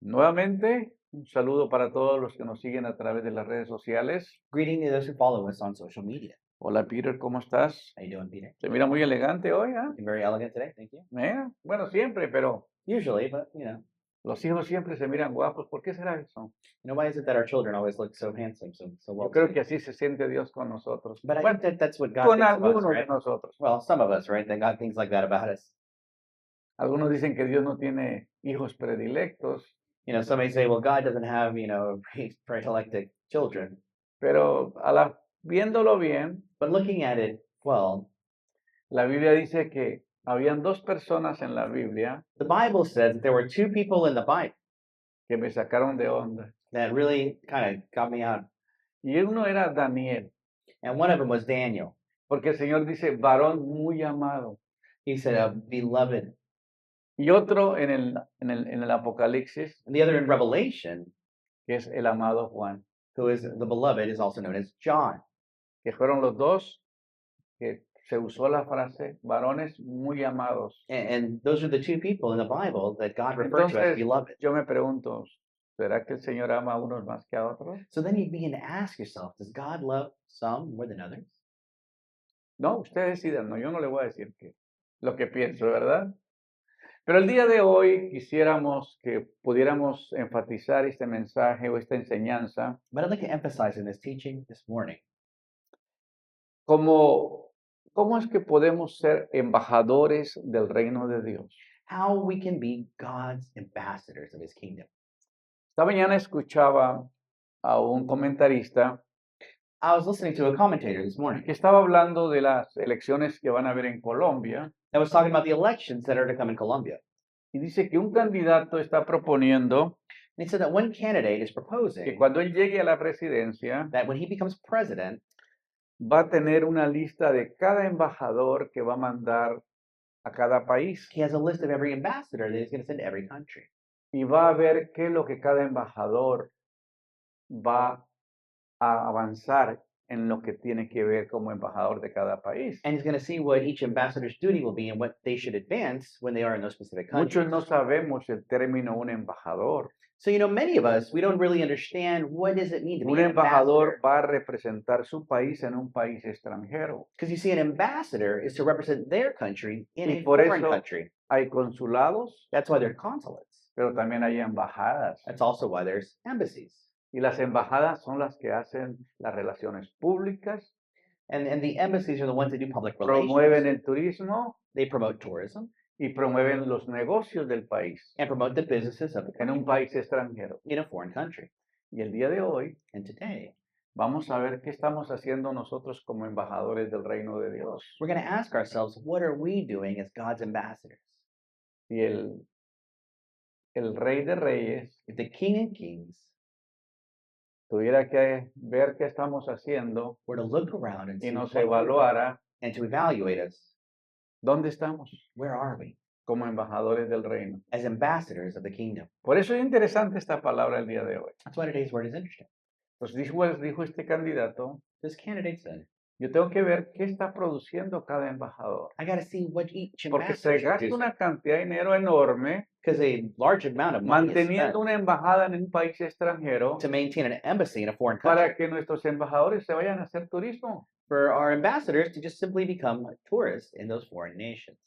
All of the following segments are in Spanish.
Nuevamente, un saludo para todos los que nos siguen a través de las redes sociales. Greeting to those who follow us on social media. Hola Peter, ¿cómo estás? How you doing, Peter? Se mira muy elegante hoy, ¿ah? Looking very elegant today, thank you. Bueno, siempre, pero Usually, but los hijos siempre se miran guapos. ¿Por qué será eso? why is it that our children always look so handsome, so Yo well creo taken? que así se siente Dios con nosotros. But I Bueno, think that that's what God con thinks of us, algunos de right? nosotros. Well, some of us, right? They got things like that about us. Algunos dicen que Dios no tiene hijos predilectos, Somebody say, well, God doesn't have, predilected children. pero viéndolo bien, But looking at it, well, la Biblia dice que habían dos personas en la Biblia the Bible says that there were two people in the Bible que me sacaron de onda. that really kind of got me out. Y uno era Daniel, And one of them was Daniel. porque el Señor dice varón muy amado. He said, beloved. Y otro en el Apocalipsis, And the other in Revelation, que es el amado Juan, who is the beloved, is also known as John. que fueron los dos que se usó la frase varones muy amados. And those are the two people in the Bible that God referred to as Entonces, beloved. yo me pregunto, ¿será que el Señor ama a unos más que a otros? So then you begin to ask yourself, does God love some more than others? No, ustedes decidan, no, yo no le voy a decir lo que pienso, ¿verdad? Pero el día de hoy quisiéramos que pudiéramos enfatizar este mensaje o esta enseñanza But I'd like to emphasize in this teaching this morning como cómo es que podemos ser embajadores del reino de Dios. how we can be God's ambassadors of his kingdom. Esta mañana escuchaba a un comentarista I was listening to a commentator this morning que estaba hablando de las elecciones que van a haber en Colombia that was talking about the elections that are to come in Colombia. y dice que un candidato está proponiendo And he said that one candidate is que proposing cuando él llegue a la presidencia that when he becomes president, va a tener una lista de cada embajador que va a mandar a cada país he has a list of every ambassador that he's going to send to every country. y va a ver qué es lo que cada embajador va a avanzar en lo que tiene que ver como embajador de cada país. And he's going to see what each ambassador's duty will be and what they should advance when they are in those specific Muchos countries. no sabemos el término un embajador. So, many of us, we don't really understand what does it mean to be Un an embajador ambassador. va a representar su país en un país extranjero. Because you see, an ambassador is to represent their country in Y a por foreign eso country. hay consulados, That's why there are consulates. pero también hay embajadas. That's also why there's embassies. Y las embajadas son las que hacen las relaciones públicas, And the embassies are the ones that do public promueven relations. el turismo They promote tourism y promueven los negocios del país and promote the businesses of the en un country país extranjero. in a foreign country. Y el día de hoy And today, vamos a ver qué estamos haciendo nosotros como embajadores del reino de Dios. we're going to ask ourselves, what are we doing as God's ambassadors? Y el Rey de Reyes If the King of Kings tuviera que ver qué estamos haciendo were to look around and y see nos what we're doing evaluara, and to evaluate us, ¿dónde estamos where are we como embajadores del reino? as ambassadors of the kingdom? Por eso es interesante esta palabra el día de hoy. That's why today's word is interesting. Pues dijo este candidato, This candidate said, yo tengo que ver qué está produciendo cada embajador. I got to see what each Porque ambassador se is gasta producing. una cantidad de dinero enorme Because a large amount of money is spent manteniendo una embajada en un país extranjero to maintain an embassy in a foreign country para que nuestros embajadores se vayan a hacer turismo. for our ambassadors to just simply become tourists in those foreign nations.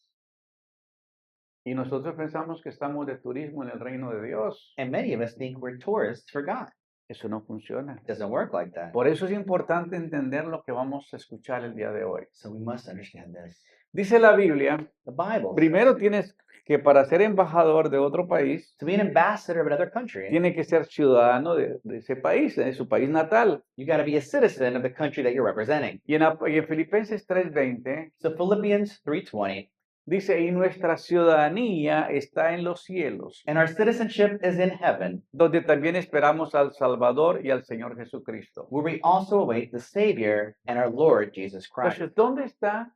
Y nosotros pensamos que estamos de turismo en el reino de Dios. And many of us think we're tourists for God. Eso no funciona. It doesn't work like that. Por eso es importante entender lo que vamos a escuchar el día de hoy. So we must understand this. Dice la Biblia, The Bible primero says, tienes que para ser embajador de otro país, to be an ambassador of another country, tiene que ser ciudadano de ese país, de su país natal. you got to be a citizen of the country that you're representing. Y en Filipenses 3:20 So Philippians 3:20, dice, y nuestra ciudadanía está en los cielos, and our citizenship is in heaven, donde también esperamos al Salvador y al Señor Jesucristo. where we also await the Savior and our Lord Jesus Christ. Entonces, ¿dónde está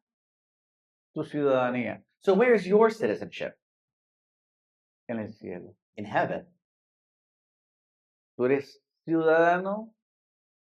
tu ciudadanía? So where's your citizenship? En el cielo. In heaven. Tú eres ciudadano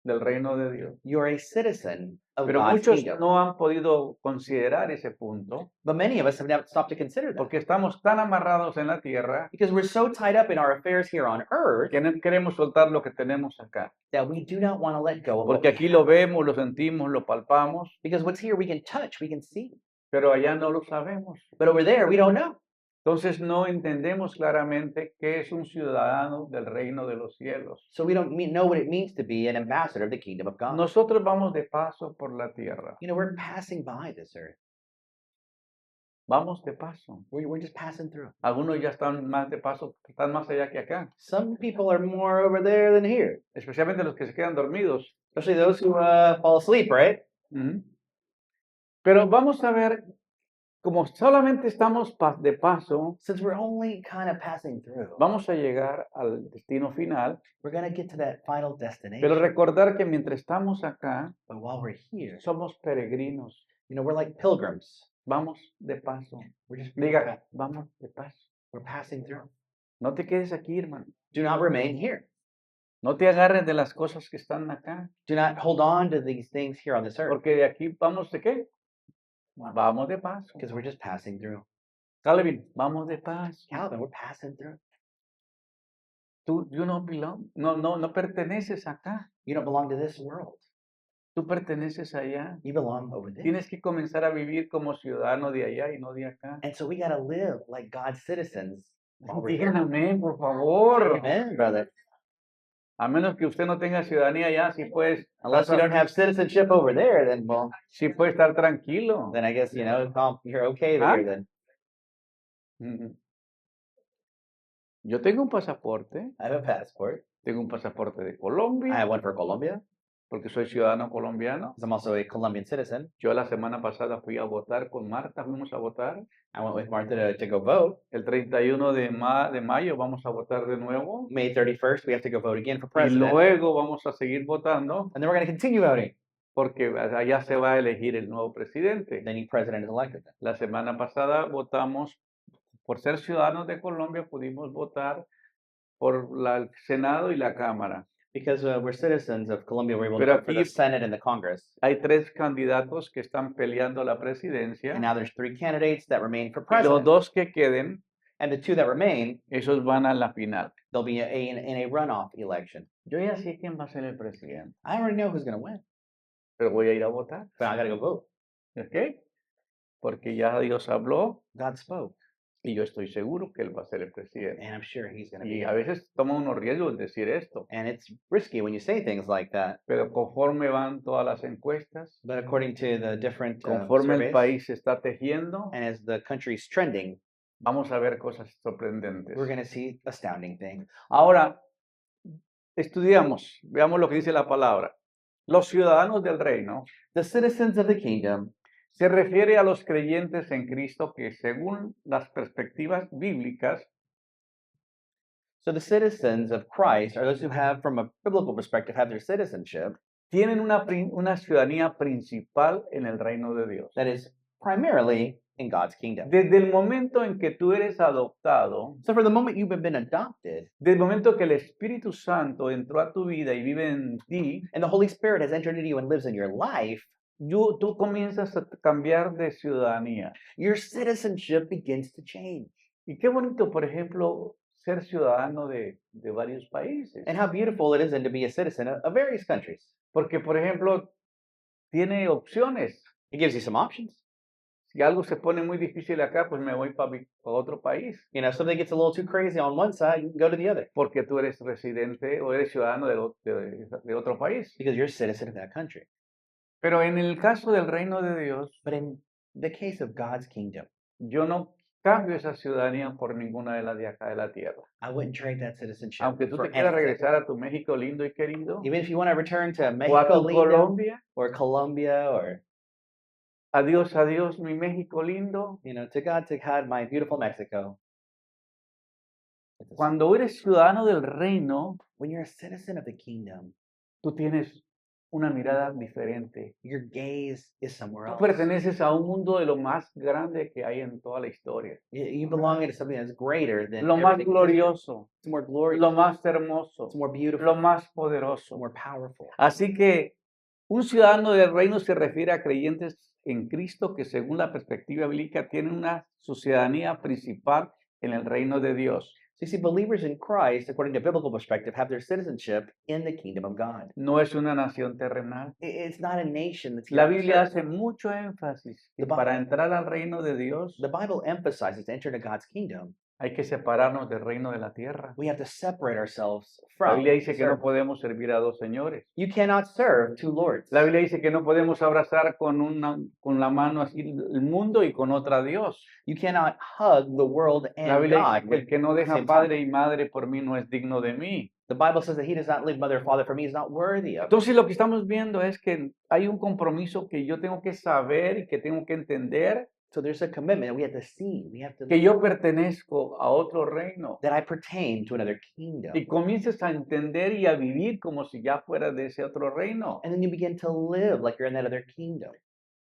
del reino de Dios. You're a citizen of Pero God's muchos kingdom. no han podido considerar ese punto But many of us have never stopped to consider that porque estamos tan amarrados en la tierra because we're so tied up in our affairs here on earth que no queremos soltar lo que tenemos acá. that we do not want to let go of what Porque we aquí have. lo vemos, lo sentimos, lo palpamos, Because what's here we can touch, we can see. pero allá no lo sabemos. But over there, we don't know. Entonces no entendemos claramente qué es un ciudadano del reino de los cielos. So we don't know what it means to be an ambassador of the kingdom of God. Nosotros vamos de paso por la tierra. We're passing by this earth. Vamos de paso. We're just passing through. Algunos ya están más de paso, están más allá que acá. Some people are more over there than here, Especialmente los que se quedan dormidos. especially those who fall asleep, right? Ujú. Pero vamos a ver, como solamente estamos de paso, Since we're only kind of passing through, vamos a llegar al destino final. we're going to get to that final Pero destination. recordar que mientras estamos acá, But while we're here, somos peregrinos. we're like pilgrims. Vamos de paso. We're just Diga, vamos de paso. we're passing through. No te quedes aquí, hermano. Do not remain here. No te agarres de las cosas que están acá. Do not hold on to these things here on this earth Porque de aquí vamos de qué? Vamos de paso. because we're just passing through. Calvin, vamos de paso. Calvin, we're passing through. You no belong, no perteneces acá. You don't belong to this world. Tú perteneces allá. You belong over there. Tienes que comenzar a vivir como ciudadano de allá y no de acá. And so we got to live like God's citizens. while we're Digan here. amén, por favor. Amen, brother. A menos que usted no tenga ciudadanía allá, sí puedes, Unless you don't have citizenship over there, then well, sí puede estar tranquilo. then I guess you're okay Huh? there. Then Ujú. Yo tengo un pasaporte, I have a passport. tengo un pasaporte de I Colombia, have one for Colombia porque soy ciudadano colombiano. because I'm also a Colombian citizen. Yo la semana pasada fui a votar con Marta, fuimos a votar. I went with Martha to go vote. El 31 de mayo vamos a votar de nuevo. May 31st, we have to go vote again for Y president. luego vamos a seguir votando And then we're going to continue voting. porque allá se va a elegir el nuevo presidente. The new president is elected. La semana pasada votamos, por ser ciudadanos de Colombia, pudimos votar por el Senado y la Cámara. Because we're citizens of Colombia, we're able to Pero vote for the aquí- Senate and the Congress. Hay 3 candidatos que están peleando la And presidencia. now there's 3 candidates that remain for Y los president. 2 que queden, And the 2 that remain, esos van a la final. they'll be in a runoff election. Yo ya sé quién va a ser el presidente, I already know who's going to win, pero voy a ir a votar. but I got to go vote. ¿Ok? Porque ya Dios habló God spoke, y yo estoy seguro que Él va a ser el presidente. and I'm sure he's going to Y be. a veces toma unos riesgos de decir esto, And it's risky when you say things like that. pero conforme van todas las encuestas, But according to the different conforme el surveys, país se está tejiendo, and as the country's trending, vamos a ver cosas sorprendentes. we're going to see astounding things. Ahora, estudiamos, veamos lo que dice la palabra. Los ciudadanos del reino The citizens of the kingdom se refiere a los creyentes en Cristo que según las perspectivas bíblicas So the citizens of Christ are those who have, from a biblical perspective, have their citizenship tienen una ciudadanía principal en el reino de Dios. that is primarily in God's kingdom. Desde el momento en que tú eres adoptado, So for the moment you've been adopted desde el momento que el Espíritu Santo entró a tu vida y vive en ti, and the Holy Spirit has entered into you and lives in your life, tú comienzas a cambiar de ciudadanía. your citizenship begins to change. Y qué bonito, por ejemplo, ser ciudadano de varios países. And how beautiful it is then to be a citizen of various countries. Porque, por ejemplo, tiene opciones. It gives you some options. Si algo se pone muy difícil acá, pues me voy para otro país. If something gets a little too crazy on one side, you can go to the other Porque tú eres residente o eres ciudadano de otro país. because you're a citizen of that country. Pero en el caso del reino de Dios, But in the case of God's kingdom, yo no cambio esa ciudadanía por ninguna de las de acá de la tierra. I wouldn't trade that citizenship. Aunque tú for te quieras anything. regresar a tu México lindo y querido, Even if you want to return to o a Mexico, tu lindo, Colombia, or Colombia, or adiós, adiós, mi México lindo. to God, my beautiful Mexico. Cuando eres ciudadano del reino, When you're a citizen of the kingdom, tú tienes una mirada diferente. Your gaze is somewhere Tú else. perteneces a un mundo de lo más grande que hay en toda la historia. You belong into something that's greater than Lo más everything in history. glorioso, It's more glorious. lo más hermoso, It's more beautiful. lo más It's poderoso. more powerful. Así que un ciudadano del reino se refiere a creyentes en Cristo que según la perspectiva bíblica tienen su ciudadanía principal en el reino de Dios. So you see, believers in Christ, according to biblical perspective, have their citizenship in the kingdom of God. No es una nación terrenal. It's not a nation that's here La on the Biblia earth. hace mucho énfasis que The Bi- para entrar al reino de Dios The Bible emphasizes to enter into God's kingdom, hay que separarnos del reino de la tierra. we have to separate ourselves La from Biblia dice que no serving. podemos servir a dos señores. You cannot serve two lords. La Biblia dice que no podemos abrazar con la mano así el mundo y con otra a Dios. You cannot hug the world La and Biblia God. dice que el With, que no at the deja same time. padre y madre por mí no es digno de mí. The Bible says that he does not leave mother or father for me, is not worthy of. Entonces lo que estamos viendo es que hay un compromiso que yo tengo que saber y que tengo que entender So there's a commitment that we have to see. We have to que yo pertenezco a otro reino. that I pertain to another kingdom. Y comiences a entender y a vivir como si ya fuera de ese otro reino. And then you begin to live like you're in that other kingdom.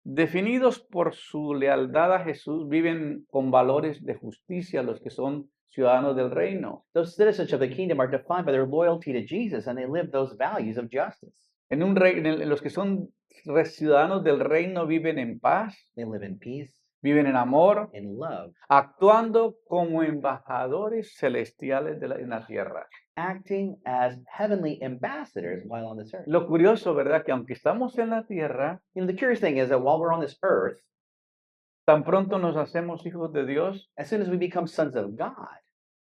Definidos por su lealtad a Jesús, viven con valores de justicia los que son ciudadanos del reino. Those citizens of the kingdom are defined by their loyalty to Jesus, and they live those values of justice. Los que son ciudadanos del reino viven en paz, They live in peace, viven en amor, in love, actuando como embajadores celestiales en la tierra. acting as heavenly ambassadors while on this earth. Lo curioso, ¿verdad? Que aunque estamos en la tierra, You know, the curious thing is that while we're on this earth, tan pronto nos hacemos hijos de Dios, as soon as we become sons of God,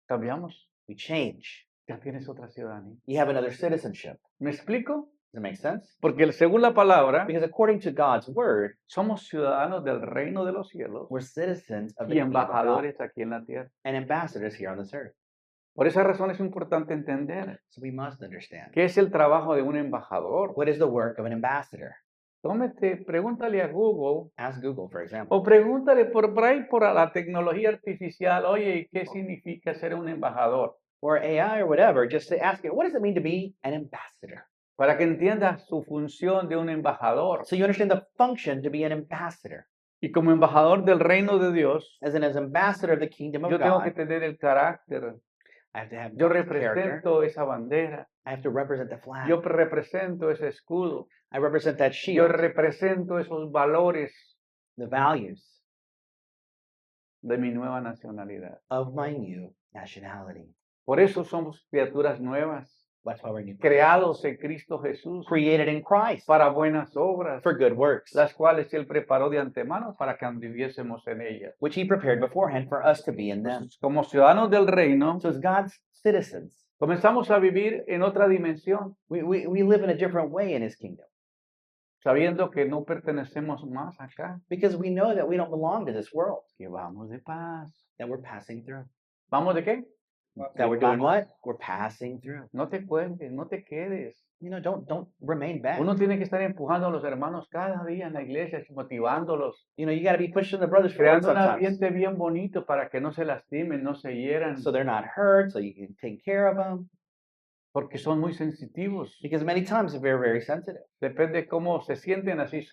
cambiamos. we change. Ya tienes otra ciudadanía. You have another citizenship. ¿Me explico? Does it make sense? Porque según la palabra, Because according to God's word, somos ciudadanos del reino de los cielos we're citizens of the y kingdom of God embajadores aquí en la tierra. and ambassadors here on this earth. Por esa razón es importante entender So we must understand. qué es el trabajo de un embajador. What is the work of an ambassador? Pregúntale a Google Ask Google, for example. o pregúntale por ahí por la tecnología artificial, oye, ¿y qué significa ser un embajador? Or AI or whatever, just to ask it, what does it mean to be an ambassador? Para que entiendas su función de un embajador. So you understand the function to be an ambassador. Y como embajador del reino de Dios, As ambassador of the kingdom of yo tengo que God, tener el carácter. I have to have Yo God's character. represento esa bandera. I have to represent the flag. Yo represento ese escudo. I represent that Yo shield, represento esos valores the values de mi nueva nacionalidad. of my new nationality. Por eso somos criaturas nuevas, That's why we're new. creados en Cristo Jesús Created in Christ para buenas obras, for good works, las cuales Él preparó de antemano para que anduviésemos en ellas. which he prepared beforehand for us to be in them. Como ciudadanos del reino, So as God's citizens, comenzamos a vivir en otra dimensión, we live in a different way in his kingdom sabiendo que no pertenecemos más acá, because we know that we don't belong to this world, que vamos de paz. that we're passing through. ¿Vamos de qué? That we're doing what? We're passing through. No te cuelgues, no te quedes. You know, don't remain back. Uno tiene que estar empujando a los hermanos cada día en la iglesia, motivándolos, You know, you got to be pushing the brothers forward creando un sometimes, ambiente bien bonito para que no se lastimen, no se hieran, so they're not hurt, so you can take care of them. porque son muy sensitivos. Because many times they're very sensitive. Depende cómo se sienten, así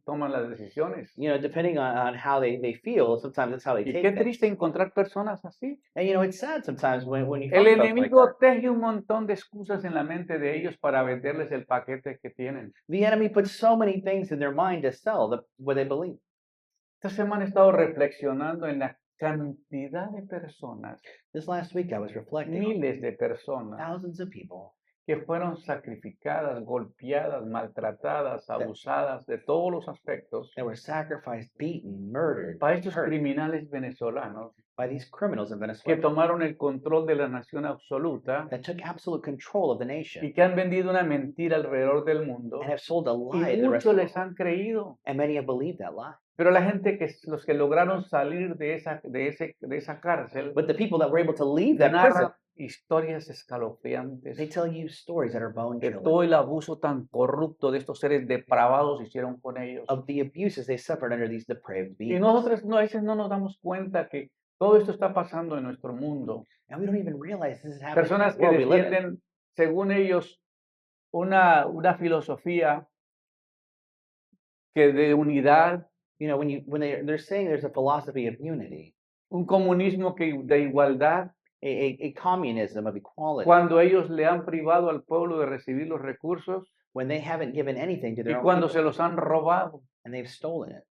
toman las decisiones. You know, depending on how they feel, sometimes that's how they Y take qué things. triste encontrar personas así. And you know, it's sad sometimes when you El find folks like enemigo that. teje un montón de excusas en la mente de ellos para venderles el paquete que tienen. The enemy puts so many things in their mind to sell what they believe. Esta semana he estado reflexionando en la cantidad de personas, This last week I was reflecting on miles de personas thousands of people que fueron sacrificadas, golpeadas, maltratadas, abusadas de todos los aspectos that were sacrificed, beaten, murdered, para estos hurt criminales venezolanos by these criminals in que Venezuela tomaron el control de la nación absoluta that took absolute control of the nation y que han vendido una mentira alrededor del mundo and have sold a lie y to the rest muchos of the les world. han creído. And many have believed that lie. Pero la gente los que lograron salir de esa cárcel But the people that were able to leave that prison, narran historias escalofriantes they tell you stories that are bone de chilling todo el abuso tan corrupto de estos seres depravados hicieron con ellos. of the abuses they suffered under these depraved Y beings. nosotros a veces no nos damos cuenta que todo esto está pasando en nuestro mundo. And we don't even realize this is happening in Personas the que world we live in. defienden, según ellos, una filosofía que de unidad, You know, when they're saying there's a philosophy of unity, un comunismo de igualdad, a communism of equality, cuando ellos le han privado al pueblo de recibir los recursos when they haven't given anything to y their own cuando people se los han robado. and they've stolen it.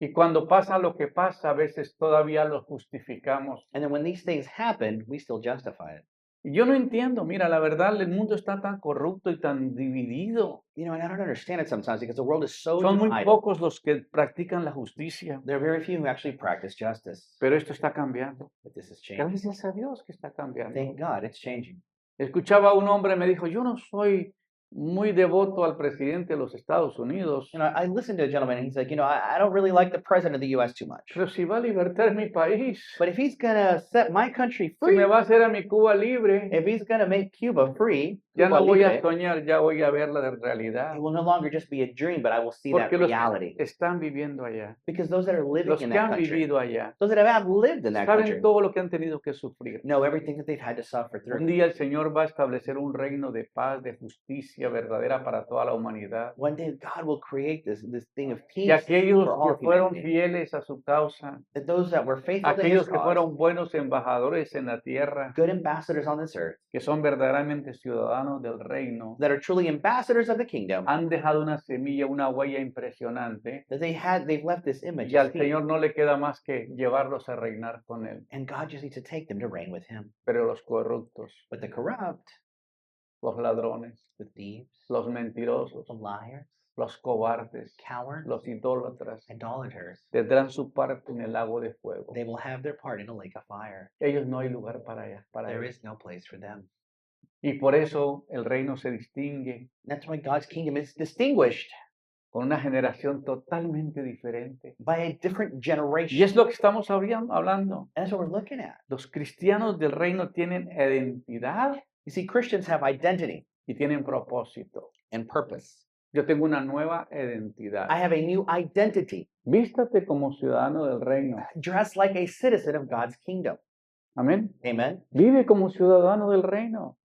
Y cuando pasa lo que pasa, a veces todavía lo justificamos. And then when these things happen, we still justify it. Y yo no entiendo, mira, la verdad, el mundo está tan corrupto y tan dividido. You know, and I don't understand it sometimes because the world is so Son muy divided. pocos los que practican la justicia, There are very few who actually practice justice, pero esto está cambiando. but this is changing. Gracias a Dios que está cambiando. Thank God it's changing. Escuchaba a un hombre, me dijo, yo no soy muy devoto al presidente de los Estados Unidos, You know, I listened to a gentleman and he's like, you know, I don't really like the president of the U.S. too much. pero si va a libertar mi país, But if he's going to set my country si free, me va a hacer a mi Cuba libre, if he's going to make Cuba free, ya Cuba no voy a libre, soñar, ya voy a ver la realidad. it will no longer just be a dream, but I will see that Porque los reality. que están viviendo allá, Because those that are living los in que that han country, vivido allá, those that have lived in that country, saben todo lo que han tenido que sufrir. know everything that they've had to suffer Un through. día el Señor va a establecer un reino de paz, de justicia verdadera para toda la humanidad. One day God will create this thing of Y peace aquellos for all que fueron humanity. fieles a su causa, That those that were faithful to His aquellos que cause, fueron buenos embajadores en la tierra, good ambassadors on this earth, que son verdaderamente ciudadanos del reino, that are truly ambassadors of the kingdom, han dejado una semilla, una huella impresionante, that they've left this image y of al peace, Señor no le queda más que llevarlos a reinar con Él. and God just needs to take them to reign with Him. Pero los corruptos, But the corrupt, los ladrones, the thieves, los mentirosos, the liars, los cobardes, cowards, los idólatras, idolaters, tendrán su parte en el lago de fuego. they will have their part in a lake of fire. Ellos no hay lugar para There ellos. is no place for them. Y por eso el reino se distingue That's why God's kingdom is distinguished con una generación totalmente diferente. by a different Y generation. es lo que estamos hablando. And that's what we're looking at. Los cristianos del reino tienen identidad You see, Christians have identity y tienen propósito. and purpose. Yo tengo una nueva identidad. I have a new identity, Vístate como ciudadano del reino. dressed like a citizen of God's kingdom. Amén. Amen. Vive como ciudadano del reino.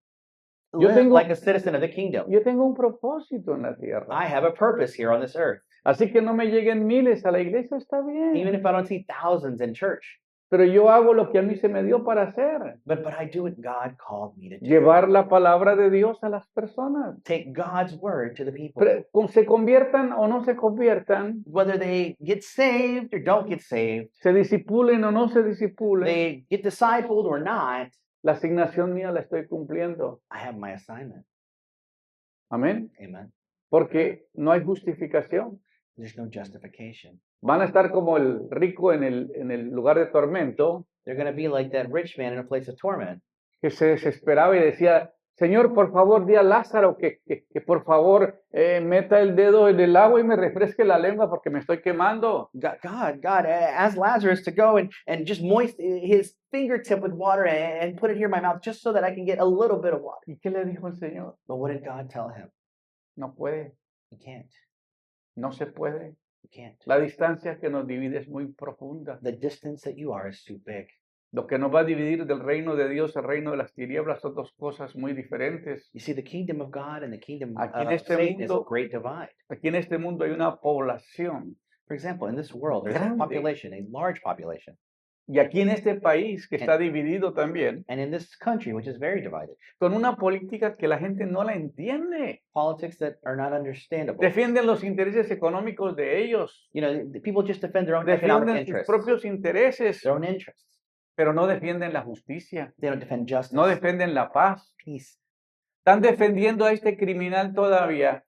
Yo Live tengo- like a citizen of the kingdom. Yo tengo un propósito en la tierra. I have a purpose here on this earth. Así que no me lleguen miles a la iglesia, está Even bien. if I don't see thousands in church. Pero yo hago lo que a mí se me dio para hacer. But I do what God called me to do. Llevar la palabra de Dios a las personas. Take God's word to the people. Se conviertan o no se conviertan, Whether they get saved or don't get saved, se disipulen o no se disipulen, they get discipled or not, la asignación mía la estoy cumpliendo. I have my assignment. Amén. Amen. Porque no hay justificación. There's no justification. Van a estar como el rico en el lugar de tormento, They're going to be like that rich man in a place of torment que se desesperaba y decía, Señor, por favor, di a Lázaro que por favor meta el dedo en el agua y me refresque la lengua porque me estoy quemando. God, ask Lazarus to go and just moist his fingertip with water and put it here in my mouth just so that I can get a little bit of water. ¿Y qué le dijo el Señor? But what did God tell him? No puede, He can't. no se puede. He can't. La distancia que nos divide es muy profunda. The distance that you are is too big. Lo que nos va a dividir del reino de Dios al reino de las tinieblas son dos cosas muy diferentes. You see, the kingdom of God and the kingdom Aquí en of este Satan is a mundo- great divide. Aquí en este mundo hay una población For example, in this world, there's a Grande. population, a large population. y aquí en este país que está dividido también And in this country, which is very divided, con una política que la gente no la entiende. politics that are not understandable. Defienden los intereses económicos de ellos, You know, the people just defend their own economic defienden sus interests, propios intereses, their own interests. pero no defienden la justicia, They don't defend justice, no defienden la paz. peace. Están defendiendo a este criminal todavía.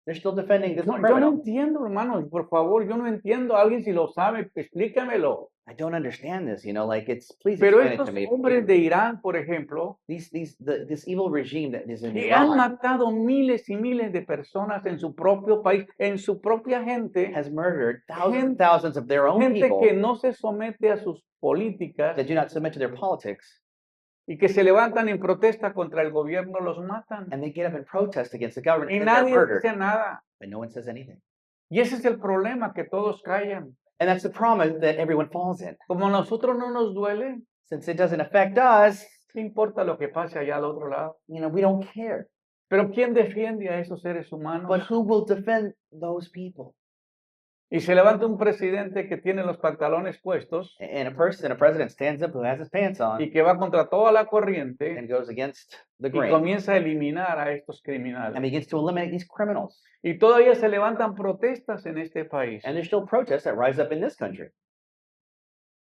They're still defending this No, yo no criminal. entiendo, hermanos, por favor, yo no entiendo. Alguien si lo sabe, explícamelo. I don't understand this, you know, like please Pero explain it estos to me. hombres de Irán, por ejemplo, This evil regime that is in que han Iran matado miles y miles de personas en su propio país, en su propia gente, has murdered thousands Gente- and thousands of their own gente people que no se somete a sus políticas that do not submit to their politics, y que se levantan en protesta contra el gobierno, los matan. and they get up and protest against the government Y and they're nadie murdered, dice nada. but no one says anything. Y ese es el problema, que todos callan. And that's the promise that everyone falls in. Como a nosotros no nos duele, Since it doesn't affect us, ¿qué importa lo que pase allá al otro lado? you know, we don't care. Pero ¿quién defiende a esos seres humanos? But who will defend those people? Y se levanta un presidente que tiene los pantalones puestos And a president stands up who has his pants y on que va contra toda la corriente and goes against the y grain comienza a eliminar a estos and criminales. begins to eliminate these criminals. Y todavía se levantan protestas en este país And there's still protests that rise up in this country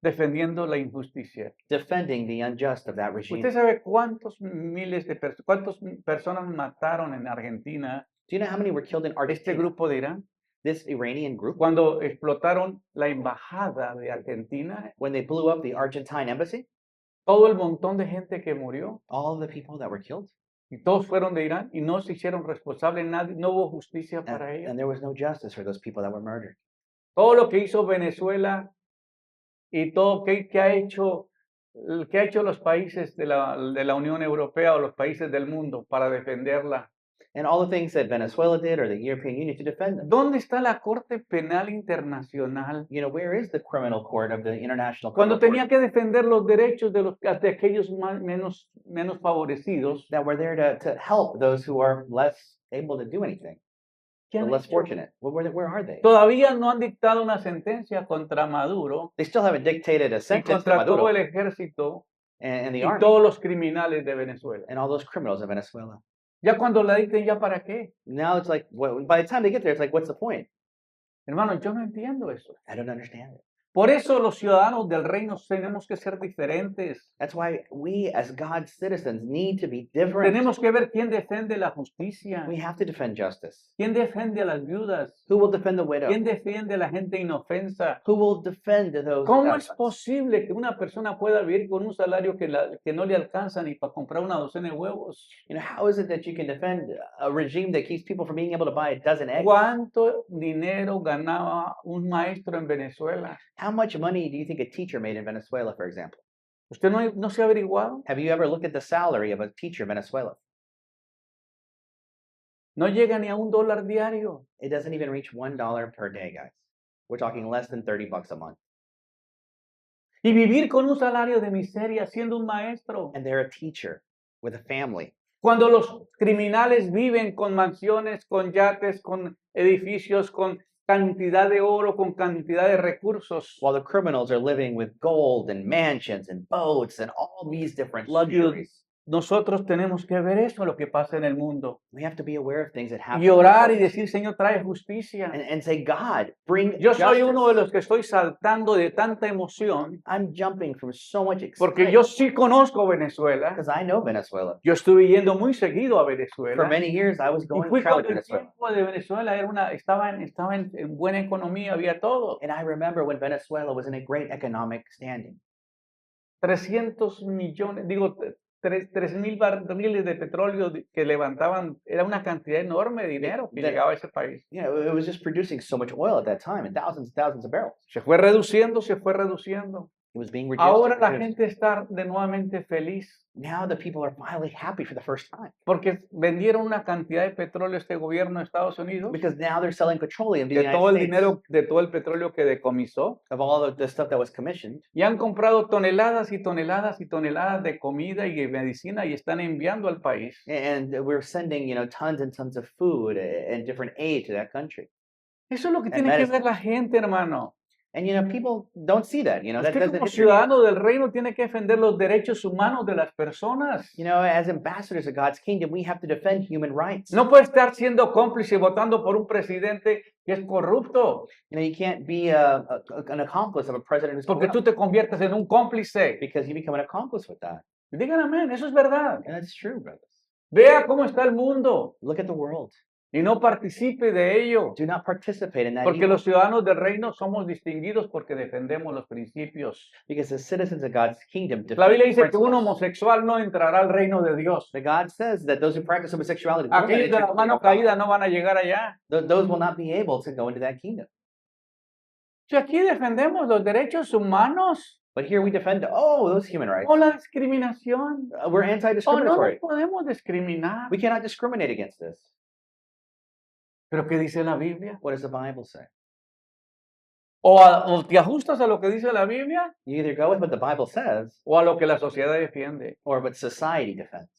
defendiendo la injusticia. defending the unjust of that regime. ¿Usted sabe cuántos miles de cuántas personas mataron en Argentina Do you know how many were killed in este Argentina? grupo de Irán? This Iranian group, Cuando explotaron la embajada de Argentina, when they blew up the Argentine embassy, todo el montón de gente que murió, all the people that were killed, y todos fueron de Irán y no se hicieron responsables, nadie, no hubo justicia para ellos. and there was no justice for those people that were murdered. Todo lo que hizo Venezuela y todo que ha hecho los países de la Unión Europea o los países del mundo para defenderla. And all the things that Venezuela did or the European Union to defend them. ¿Dónde está la Corte Penal Internacional You know, where is the criminal court of the International cuando Criminal tenía que defender los derechos de aquellos menos favorecidos? Court that were there to help those who are less able to do anything, ¿Qué the han less hecho? fortunate? Where are they? Todavía no han dictado una sentencia contra Maduro They still haven't dictated a y sentence to contra todo Maduro el ejército and the y army todos los criminales de Venezuela. and all those criminals of Venezuela. Ya cuando la dicten, ¿ya para qué? Now it's like, by the time they get there, it's like, what's the point? Hermano, yo no entiendo eso. I don't understand it. Por eso los ciudadanos del reino tenemos que ser diferentes. That's why we, as God's citizens, need to be different. Tenemos que ver quién defiende la justicia, We have to defend justice. quién defiende a las viudas, Who will defend the widow? quién defiende a la gente inofensa. Who will defend those? ¿Cómo es outcasts? posible que una persona pueda vivir con un salario que no le alcanza ni para comprar una docena de huevos? You know, how is it that you can defend a regime that keeps people from being able to buy a dozen eggs? ¿Cuánto dinero ganaba un maestro en Venezuela? How much money do you think a teacher made in Venezuela, for example? ¿Usted no se ha averiguado? Have you ever looked at the salary of a teacher in Venezuela? No llega ni a $1 diario. It doesn't even reach $1 per day, guys. We're talking less than $30 a month. Y vivir con un salario de miseria siendo un maestro. And they're a teacher with a family. Cuando los criminales viven con mansiones, con yates, con edificios, con cantidad de oro, con cantidad de recursos. While the criminals are living with gold and mansions and boats and all these different luxuries. Nosotros tenemos que ver eso, lo que pasa en el mundo. We have to be aware of things that happen. Y orar y decir, Señor, trae justicia. And say, God, bring Yo soy justice. uno de los que estoy saltando de tanta emoción, I'm jumping from so much porque excitement yo sí conozco Venezuela. because I know Venezuela. Yo estuve yendo muy seguido a For Venezuela. many years, I was Y going fui to travel cuando to el Venezuela. tiempo de Venezuela estaba en buena economía, había todo. And I remember when Venezuela was in a great economic standing. 300 millones, digo, 3.000 barriles de petróleo que levantaban, era una cantidad enorme de dinero que That- llegaba a ese país. You know, it was just producing so much oil at that time and thousands of barrels. Se fue reduciendo, se fue reduciendo. It was being reduced. Ahora and la reduced. gente está de nuevamente feliz Now the people are finally happy for the first time porque vendieron una cantidad de petróleo a este gobierno de Estados Unidos, because now they're selling petroleum to the de United todo el States dinero, de todo el petróleo que decomisó, of all the stuff that was commissioned. y han comprado toneladas y toneladas y toneladas de comida y de medicina y están enviando al país. And we're sending, you know, tons and tons of food and different aid to that country. Eso es lo que And tiene que medicine. ver la gente, hermano. And, you know, people don't see that, you know, that Usted doesn't como hit their ears. ciudadano del reino tiene que defender los derechos humanos de las personas. You know, as ambassadors of God's kingdom, we have to defend human rights. No puede estar siendo cómplice votando por un presidente que es corrupto, You know, you can't be an accomplice of a president who's porque tú corrupt te conviertes en un cómplice. because you become an accomplice with that. Digan amén, eso es verdad. And that's true, brothers. Vea cómo está el mundo Look at the world. y no participe de ello, Do not participate in that porque evil, los ciudadanos del reino somos distinguidos porque defendemos los principios. because the citizens of God's kingdom defend La Biblia dice que principles. un homosexual no entrará al reino de Dios. The God says that those who practice homosexuality, will not Aquellos de enter la the mano kingdom of God. caída no van a llegar allá. Those will not be able to go into that kingdom. Si aquí defendemos los derechos humanos But here we defend, those human rights. o la discriminación. We're Oh, no nos anti-discriminatory. podemos discriminar. We cannot discriminate against this. ¿Pero qué dice la Biblia? What does the Bible say? O te ajustas a lo que dice la Biblia You either go with what the Bible says o a lo que la sociedad defiende. or what society defends.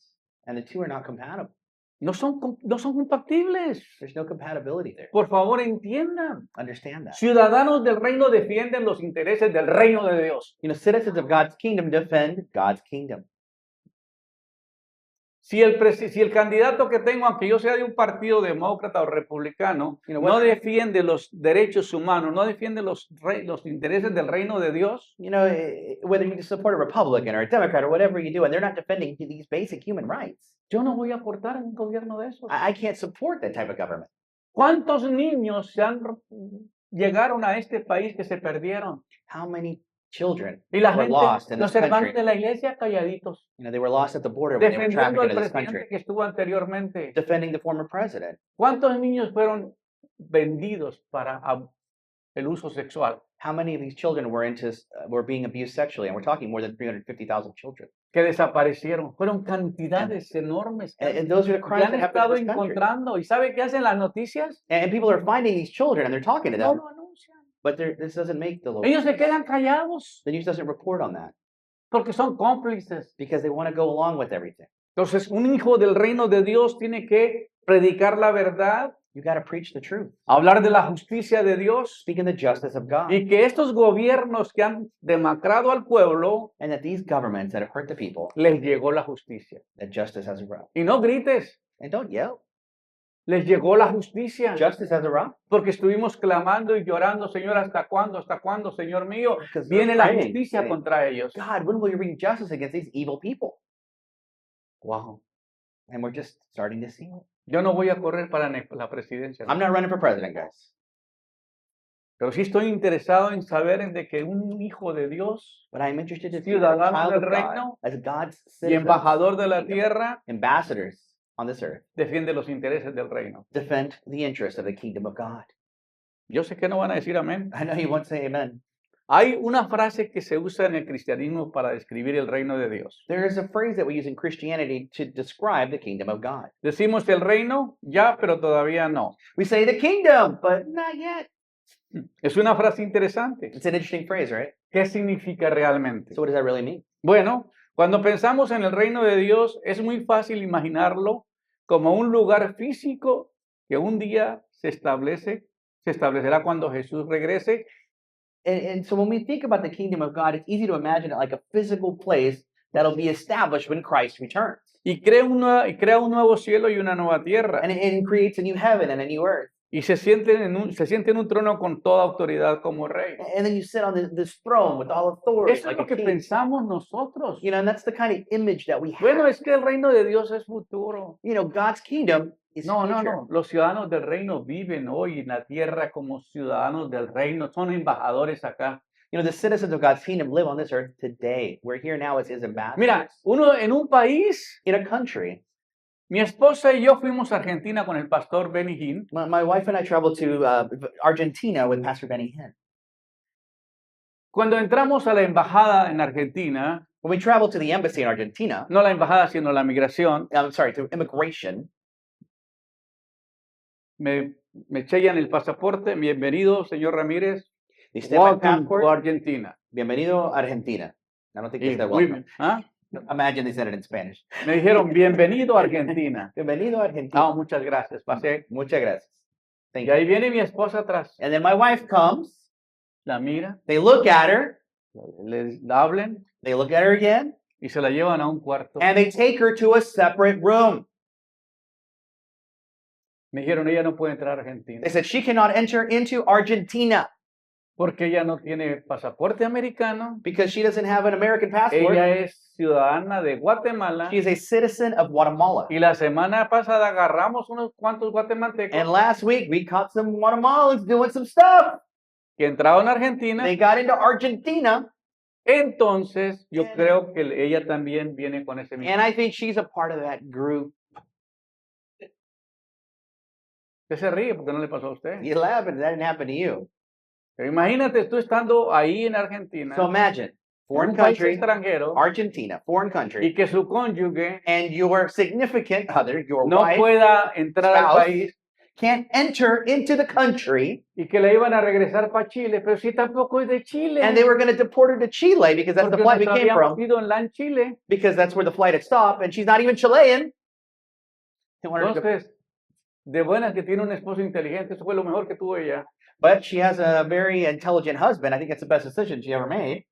And the two are not compatible. no son compatibles. There's no compatibility there. Por favor, entiendan. Understand that. Ciudadanos del reino defienden los intereses del reino de Dios. Citizens of God's kingdom defend God's kingdom. Si el candidato que tengo, aunque yo sea de un partido demócrata o republicano, no defiende los derechos humanos, no defiende los intereses del reino de Dios, Whether you support a Republican or a Democrat or whatever you do, and they're not defending these basic human rights, yo no voy a aportar en un gobierno de esos. I can't support that type of government. ¿Cuántos niños llegaron a este país que se perdieron? How many children Y la were gente, lost in los this hermanos country? de la iglesia calladitos, They were lost at the border when they were defendiendo trafficked al into this presidente country, que estuvo anteriormente. defending the former president. ¿Cuántos niños fueron vendidos para el uso sexual? How many of these children were being abused sexually? And we're talking more than 350,000 children. Que desaparecieron. Fueron cantidades enormes And those are the que crimes han that happen estado in this country. encontrando. ¿Y sabe qué hacen las noticias? And people are finding these children and they're talking to No them, lo anuncian. but this doesn't make the Ellos se news. quedan callados The news doesn't report on that porque son cómplices. because they want to go along with everything. Entonces, un hijo del reino de Dios tiene que predicar la verdad, You got to preach the truth, hablar de la justicia de Dios speaking the justice of God, y que estos gobiernos que han demacrado al pueblo and that these governments that have hurt the people, les llegó la justicia. that justice has arrived. Y no grites, And don't yell. les llegó la justicia. Justice has arrived. Porque estuvimos clamando y llorando, Señor, ¿hasta cuándo, Señor mío? Because Viene they're la praying, justicia saying, contra ellos. God, when will you bring justice against these evil people? Wow. And we're just starting to see it. Yo no voy a correr para la presidencia, I'm not running for president, guys. pero sí estoy interesado en saber de que un hijo de Dios But I'm interested to see that a Ciudadanos child del of God, reino as God's y citizens, embajador de la tierra ambassadors on this earth, defiende los intereses del reino. defend the interests of the kingdom of God. Yo sé que no van a decir amén. I know you won't say amen. Hay una frase que se usa en el cristianismo para describir el reino de Dios. There is a phrase that we use in Christianity to describe the kingdom of God. Decimos el reino, ya, pero todavía no. We say the kingdom, but not yet. Es una frase interesante. It's an interesting phrase, right? ¿Qué significa realmente? So what does that really mean? Bueno, cuando pensamos en el reino de Dios, es muy fácil imaginarlo como un lugar físico que un día se establecerá cuando Jesús regrese. And so when we think about the kingdom of God, it's easy to imagine it like a physical place that'll be established when Christ returns. Y crea un nuevo cielo y una nueva tierra. And it creates a new heaven and a new earth. Y se siente en un trono con toda autoridad como rey. And then you sit on this throne with all authority. Eso es like lo a que king. pensamos nosotros. And that's the kind of image that we have. Bueno, es que el reino de Dios es futuro. God's kingdom is future. No. Los ciudadanos del reino viven hoy en la tierra como ciudadanos del reino. Son embajadores acá. The citizens of God's kingdom live on this earth today. We're here now as his ambassadors. Mira, uno en un país, In a country, mi esposa y yo fuimos a Argentina con el pastor Benny Hinn. my wife and I traveled to Argentina with Pastor Benny Hinn. Cuando entramos a la embajada en Argentina, When we traveled to the embassy in Argentina, no la embajada, sino la migración, to immigration, me sellan el pasaporte. Bienvenido, señor Ramírez. they stamp my Welcome to passport. Argentina. Bienvenido a Argentina. I don't think they Y said muy welcome. bien, ¿ah? Imagine they said it in Spanish. Me dijeron, bienvenido a Argentina. Bienvenido a Argentina. Ah, muchas gracias. Pasé. Muchas gracias. Thank Y you. ahí viene mi esposa atrás. And then my wife comes. La mira, They look at her. le hablen They look at her again. y se la llevan a un cuarto. And they take her to a separate room. Me dijeron, ella no puede entrar a Argentina They said she cannot enter into Argentina porque ella no tiene pasaporte americano. because she doesn't have an American passport. Ella es ciudadana de Guatemala. She is a citizen of Guatemala. Y la semana pasada agarramos unos cuantos guatemaltecos And last week we caught some Guatemalans doing some stuff. que entraron a Argentina. They got into Argentina, Entonces, yo creo que ella también viene con ese mismo. and I think she's a part of that group. Usted se ríe porque no le pasó a usted. You laugh, but that didn't happen to you. Pero imagínate tú estando ahí en Argentina, So imagine, en foreign un país country, extranjero, Argentina, foreign y country, que su cónyuge and your significant other, your no wife, pueda entrar al spouse, país can't enter into the country, y que la iban a regresar para Chile, pero si tampoco es de Chile. and they were going to deport her to Chile because that's the porque flight we nos came habíamos from, ido en LAN Chile. because that's where the flight had stopped, and she's not even Chilean. They want her to go- Entonces, de buenas que tiene un esposo inteligente, eso fue lo mejor que tuvo ella. But she has a very intelligent husband. I think it's the best decision she ever made.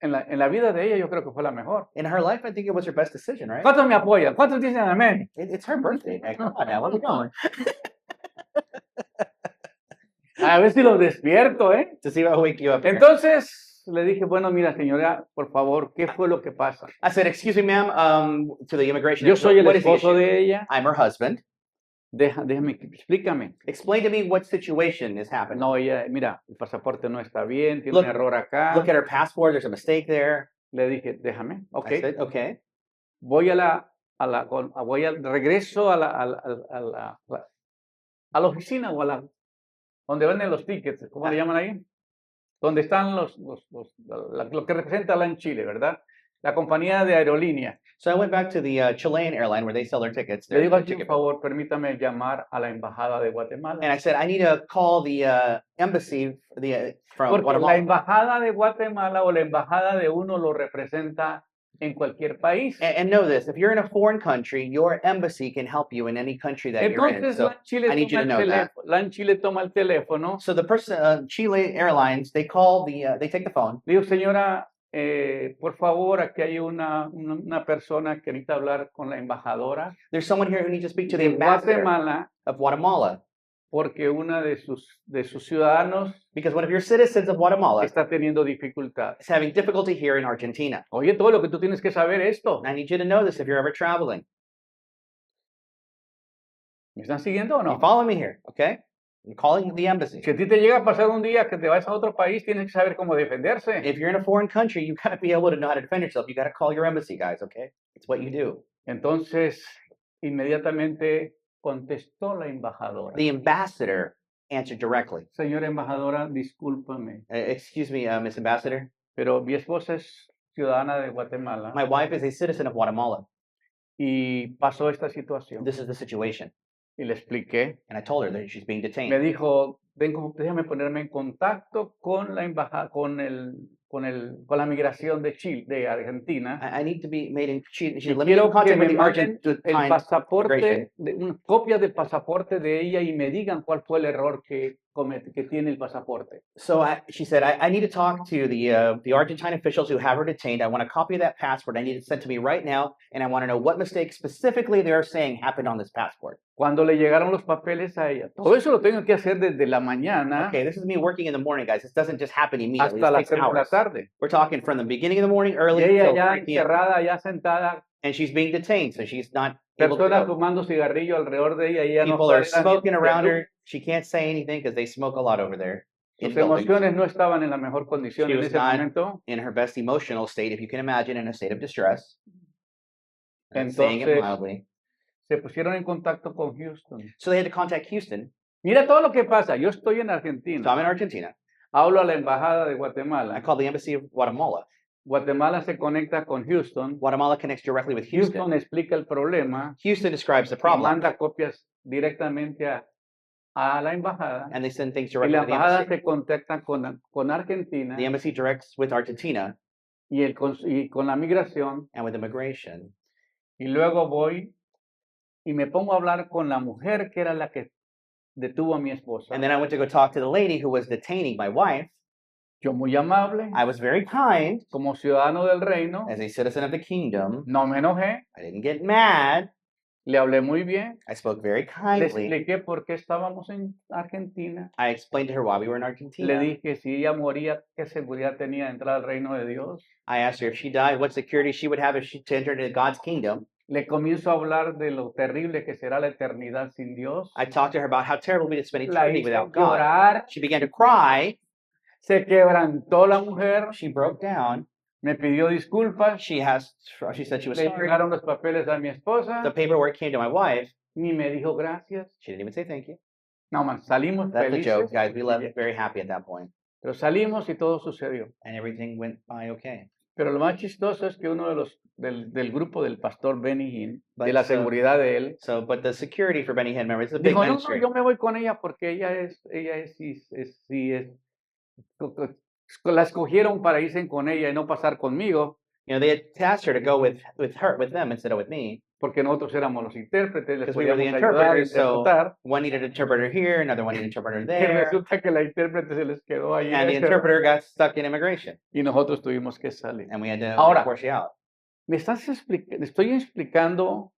En la vida de ella yo creo que fue la mejor. In her life, I think it was her best decision, right? ¿Cuántos me apoyan? ¿Cuántos dicen amén? It's her birthday. Man. Come on now, where we going? A ver si los despierto, ¿eh? To see if I wake you up. here. Entonces le dije, bueno, mira, señora, por favor, ¿qué fue lo que pasa? I said, excuse me, ma'am, to the immigration. Yo soy el what is the esposo issue? de ella. I'm her husband. Déjame, explícame. Explain to me what situation is happening. No, ella, mira, el pasaporte no está bien, tiene Look- un error acá. Look at her passport. There's a mistake there. Le dije, déjame, ok. I said, okay. Voy regreso a la oficina o donde venden los tickets, ¿cómo le llaman ahí? Donde están lo que representa LAN Chile, ¿verdad? La compañía de aerolínea. So I went back to the Chilean airline where they sell their tickets. Le their digo aquí, ticket por favor, permítame llamar a la embajada de Guatemala. And I said, I need to call the embassy from Porque la Guatemala. embajada de Guatemala o la embajada de uno lo representa en cualquier país. And know this, if you're in a foreign country, your embassy can help you in any country that you're in. Entonces, So, LAN Chile I need you to know that. LAN Chile toma el teléfono. so the person, Chile Airlines, they call they take the phone. Le digo, señora, por favor, aquí hay una persona que necesita hablar con la embajadora There's someone here who needs to speak to the de ambassador Guatemala of Guatemala. porque una de sus ciudadanos Because one of your citizens of Guatemala está teniendo dificultades. is having difficulty here in Argentina. Oye, todo lo que tú tienes que saber esto. And I need you to know this if you're ever traveling. ¿Me están siguiendo o You no? follow me here, okay? I'm calling the embassy. Si a ti te llega a pasar un día que te vas a otro país, tienes que saber cómo defenderse. If you're in a foreign country, you got to be able to know how to defend yourself. You got to call your embassy, guys, okay? It's what you do. Entonces, inmediatamente contestó la embajadora. The ambassador answered directly. Señora embajadora, discúlpame, Excuse me, Miss Ambassador. pero mi esposa es ciudadana de Guatemala My wife is a citizen of Guatemala. y pasó esta situación. This is the situation. Y le expliqué. And I told her that she's being Me detained. dijo, déjame ponerme en contacto con la embajada, con la migración de Chile, de Argentina. I need to be made in. She Y let me quiero in contact que with me the manden el Argentine. pasaporte, una copia del pasaporte de ella y me digan cuál fue el error que tiene el pasaporte. So she said, I need to talk to the Argentine officials who have her detained. I want a copy of that passport. I need it sent to me right now, and I want to know what mistake specifically they're saying happened on this passport. Cuando le llegaron los papeles a ella, todo eso lo tengo que hacer desde la mañana Okay, this is me working in the morning, guys. This doesn't just happen immediately. hasta This las takes 3 de la hours. tarde. We're talking from the beginning of the morning early Y ella until ya 3 p.m. encerrada, ya sentada, And she's being detained, so she's not able to personas go. fumando cigarrillo alrededor de ella y ella no People are tolera ni smoking around luz. her. She can't say anything because they smoke a lot over there. Sus in buildings. emociones no estaban en la mejor condición She en was ese not momento. In her best emotional state, if you can imagine, in a state of distress. Saying it Entonces, mildly. se pusieron en contacto con Houston. So they had to contact Houston. Mira todo lo que pasa. Yo estoy en So Argentina. I'm in Argentina. Hablo a la embajada de I Guatemala. called the embassy of Guatemala. Guatemala se conecta con Houston. Guatemala connects directly with Houston. Houston explica el problema. Houston describes the Y problem, manda copias directamente a la embajada. and they send things Y directly la to the embajada embassy. se contacta con Argentina The embassy directs with Argentina y con la migración. and with immigration. Y luego voy y me pongo a hablar con la mujer que era la que detuvo a mi esposa. And then I went to go talk to the lady who was detaining my wife. Yo muy amable, I was very kind como ciudadano del reino, as a citizen of the kingdom. no me enojé, I didn't get mad. le hablé muy bien, I spoke very le kindly. expliqué por qué estábamos en Argentina, I explained to her why we were in le Argentina. dije si ella moría, qué seguridad tenía de entrar al reino de Dios. I asked her if she died, what security she would have if she to enter into God's kingdom. Le comienzo a hablar de lo terrible que será la eternidad sin Dios. I talked to her about how terrible it would be to spend La eternity hice without God. llorar, She began to cry. se quebrantó la mujer, She broke down. me pidió disculpas, She said she was le sorry. llegaron los papeles a mi esposa, The paperwork came to my wife. ni me dijo gracias. She didn't even say thank you. No, man, salimos That's a joke, felices, guys. We left very happy at that point, pero salimos y todo sucedió. and everything went by okay. Pero lo más chistoso es que uno de los del grupo del pastor Benny Hinn, de But la so- seguridad de él, So, but the security for Benny Hinn, remember, it's a big dijo, no, no, ministry. yo me voy con ella porque la escogieron para irse con ella y no pasar conmigo. You know, they had asked her to go with them instead of with me. porque nosotros éramos los intérpretes, les because we were the podíamos ayudar a interpreters. So interpretar, one needed an interpreter here, another one needed an interpreter y there, resulta que la intérprete se les quedó ahí and the interpreter got stuck in immigration, y nosotros tuvimos que salir. and we had to Ahora, force you out. Estoy explicando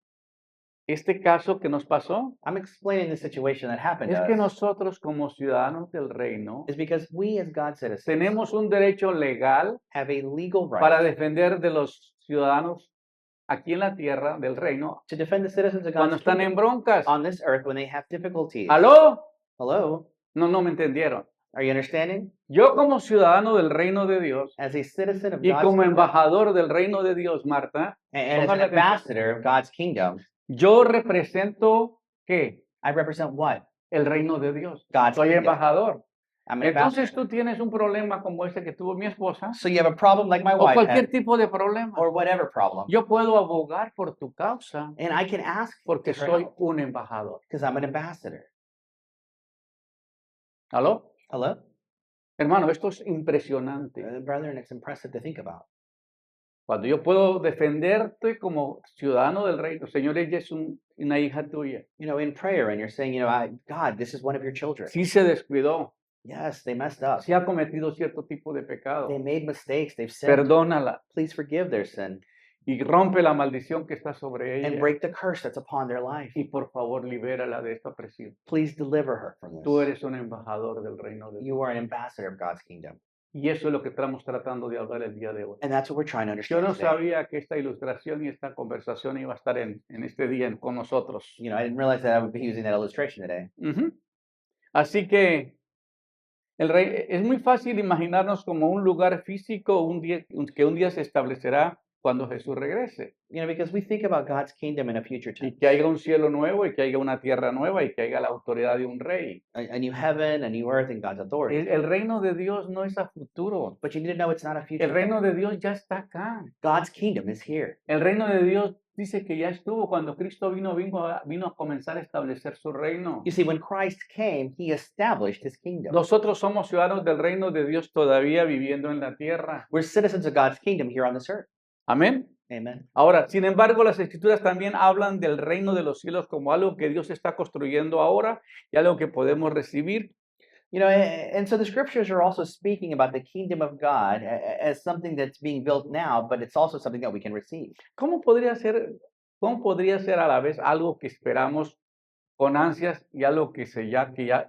este caso que nos pasó. I'm explaining the situation that happened Es to que us. nosotros como ciudadanos del reino Is because we as God's citizens tenemos un derecho legal have a legal para right defender de los ciudadanos aquí en la tierra del reino to defend the citizens of cuando God's están en kingdom broncas. on this earth when they have difficulties. ¿Aló? Hello? No me entendieron. Are you understanding? Yo como ciudadano del reino de Dios As a citizen of y God's como kingdom embajador del reino de Dios, Marta, and as an póngale atención. ambassador of God's kingdom, Yo represento ¿qué? I represent what? El reino de Dios. God's Soy kingdom. embajador. I'm an ambassador. Entonces tú tienes un problema como ese que tuvo mi esposa So you have a problem like my o wife cualquier had, tipo de problema. or whatever problem, Yo puedo abogar por tu causa and I can ask porque for soy help un embajador. because I'm an ambassador. ¿Aló? Hello? Hermano, esto es impresionante. Brethren, it's impressive to think about. Cuando yo puedo defenderte como ciudadano del reino, Señor, ella es una hija tuya. You know, in prayer, and you're saying, God, this is one of your children. Sí se descuidó, Yes, they messed up. sí ha cometido cierto tipo de pecado. They made mistakes. They've sinned. Perdónala Please forgive their sin y rompe la maldición que está sobre and ella. break the curse that's upon their life. Y por favor, libérala de esta presión. Please deliver her from Tú this. eres un embajador del reino de Dios. You are an ambassador of God's kingdom. Y eso es lo que estamos tratando de hablar el día de hoy. And that's what we're trying to Yo understand no today. sabía que esta ilustración y esta conversación iba a estar en este día con nosotros. You know, I didn't realize that I would be using that illustration today. Ujú. Así que es muy fácil imaginarnos como un lugar físico que un día se establecerá cuando Jesús regrese. You know, because we think about God's kingdom in a future Y tense. que haya un cielo nuevo y que haya una tierra nueva y que haya la autoridad de un rey. A new heaven, a new earth, and God's authority. El reino de Dios no es a futuro. But you need to know it's not a future El reino thing. de Dios ya está acá. God's kingdom is here. El reino de Dios dice que ya estuvo cuando Cristo vino a comenzar a establecer su reino. You see, when Christ came, he established his kingdom. Nosotros somos ciudadanos del reino de Dios todavía viviendo en la tierra. We're citizens of God's kingdom here on this earth. Amén. Amen. Ahora, sin embargo, las escrituras también hablan del reino de los cielos como algo que Dios está construyendo ahora y algo que podemos recibir. You know, and so the scriptures are also speaking about the kingdom of God as something that's being built now, but it's also something that we can receive. ¿Cómo podría ser a la vez algo que esperamos con ansias y algo que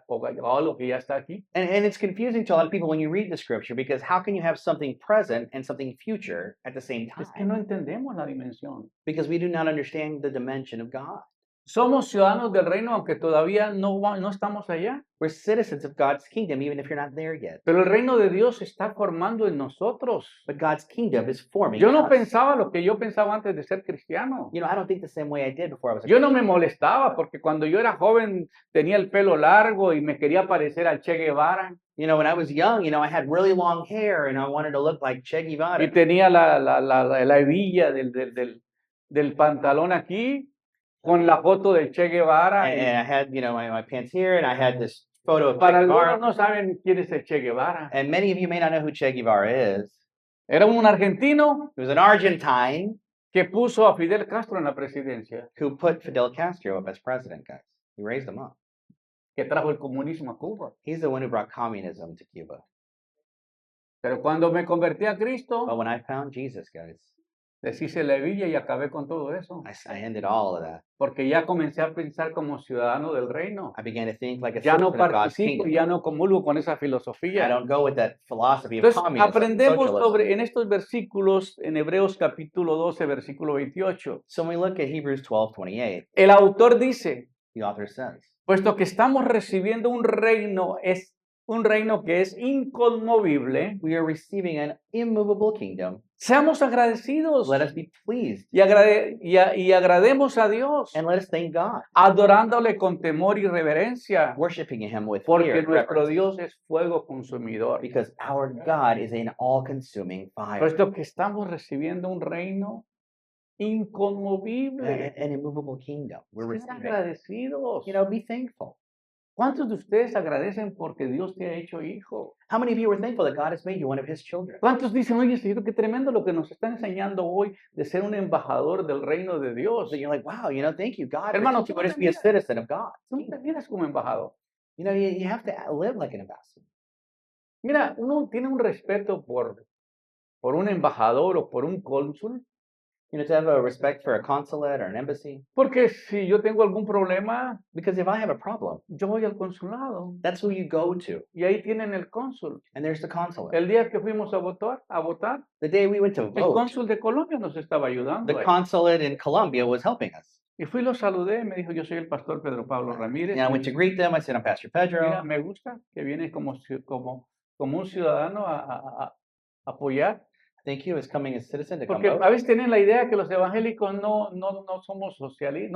o algo que ya está aquí? And it's confusing to a lot of people when you read the scripture because how can you have something present and something future at the same Es que no time? entendemos la dimensión. Because we do not understand the dimension of God. Somos ciudadanos del reino aunque todavía no estamos allá. We're citizens of God's kingdom even if you're not there yet. Pero el reino de Dios se está formando en nosotros. But God's kingdom is forming Yo no us. pensaba lo que yo pensaba antes de ser cristiano. You know, I don't think the same way I did before I was a Yo no Christian. me molestaba porque cuando yo era joven tenía el pelo largo y me quería parecer al Che Guevara You know, when I was young, I had really long hair and I wanted to look like Che y Guevara. tenía la hebilla del pantalón aquí con la foto del Che Guevara. And I had, my pants here and I had this photo of Che Para algunos Guevara. no saben quién es el Che Guevara. And many of you may not know who Che Guevara is. Era un argentino He was an Argentine que puso a Fidel Castro en la presidencia, who put Fidel Castro up as president, guys. He raised him up. que trajo el comunismo a Cuba. He's the one who brought communism to Cuba. Pero cuando me convertí a Cristo, But when I found Jesus, guys, deshice la hebilla y acabé con todo eso. I ended all of that. Porque ya comencé a pensar como ciudadano del reino. I began to think like a Ya no citizen of God's participo, kingdom. ya no comulgo con esa I filosofía. don't go with that philosophy of Entonces, communism. aprendemos Socialism. en estos versículos, en Hebreos capítulo 12, versículo 28. So when we look at Hebrews 12:28, El autor dice, the author says, puesto que estamos recibiendo un reino que es inconmovible, we are receiving an immovable kingdom. seamos agradecidos Let us be pleased y agrademos a Dios, and let us thank God, adorándole con temor y reverencia, worshiping Him with fear porque and nuestro reverence, Dios es fuego consumidor. because our God is an all-consuming fire, Puesto que estamos recibiendo un reino inconmovible, an immovable kingdom. We're sean receiving. agradecidos. Be thankful. ¿Cuántos de ustedes agradecen porque Dios te ha hecho hijo? How many of you are thankful that God has made you one of his children? ¿Cuántos dicen, oye, Señor, qué tremendo lo que nos está enseñando hoy de ser un embajador del reino de Dios? So you're like, wow, thank you, God, for Hermano, teaching tú me no to te be a miras, citizen of God. tú no te miras como embajador. You have to live like an ambassador. Mira, uno tiene un respeto por un embajador o por un cónsul, To have a respect for a consulate or an embassy. porque si yo tengo algún problema, Because if I have a problem, yo voy al consulado that's who you go to. y ahí tienen el cónsul. And there's the consulate. El día que fuimos a votar, The day we went to el vote, cónsul de Colombia nos estaba ayudando the ahí. consulate in Colombia was helping us. Y fui, lo saludé, me dijo, yo soy el pastor Pedro Pablo Ramírez. I went to greet them. I said, I'm Pastor Mira, Pedro. me gusta que vienes como un ciudadano a apoyar. Thank you. Is coming as citizen to come Porque vote. a veces tienen la idea que los evangélicos no somos sociales,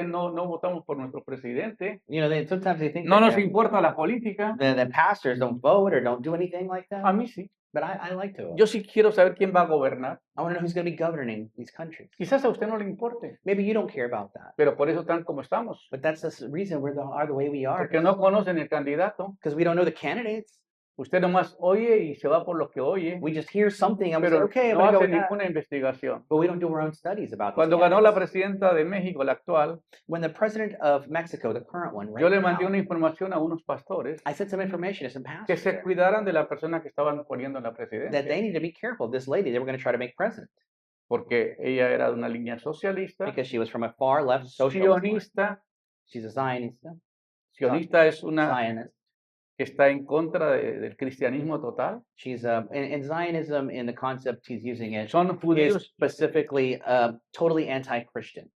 no votamos por nuestro presidente, Sometimes they think no nos that, importa la política. that pastors don't vote or don't do anything like A that. mí sí. But I like to vote. Yo sí quiero saber quién va a gobernar. I want to know who's going to be governing these countries. Quizás a usted no le importe, Maybe you don't care about that. pero por eso están como estamos. But that's the reason we are the way we are. Porque no conocen el candidato. Because we don't know the candidates. Usted nomás oye y se va por lo que oye, We just hear something and we say, pero okay, I'm no going to go hace with that. ninguna investigación. But we don't do our own studies about these Cuando ganó la candidates. presidenta de México, la actual, When the president of Mexico, the current one, yo right le mandé now, una información a unos pastores I sent some information to some que pastors se there, cuidaran de la persona que estaban poniendo en la that presidencia, they need to be careful of this lady they were going to try to make president porque ella era de una línea socialista, because she was from a far left socialist. line. sionista. She's a Zionist. Sionista es una Zionist. que está en contra del cristianismo total. She's in Zionism, in the concept he's using it, Son is judíos, specifically totally anti-Christian.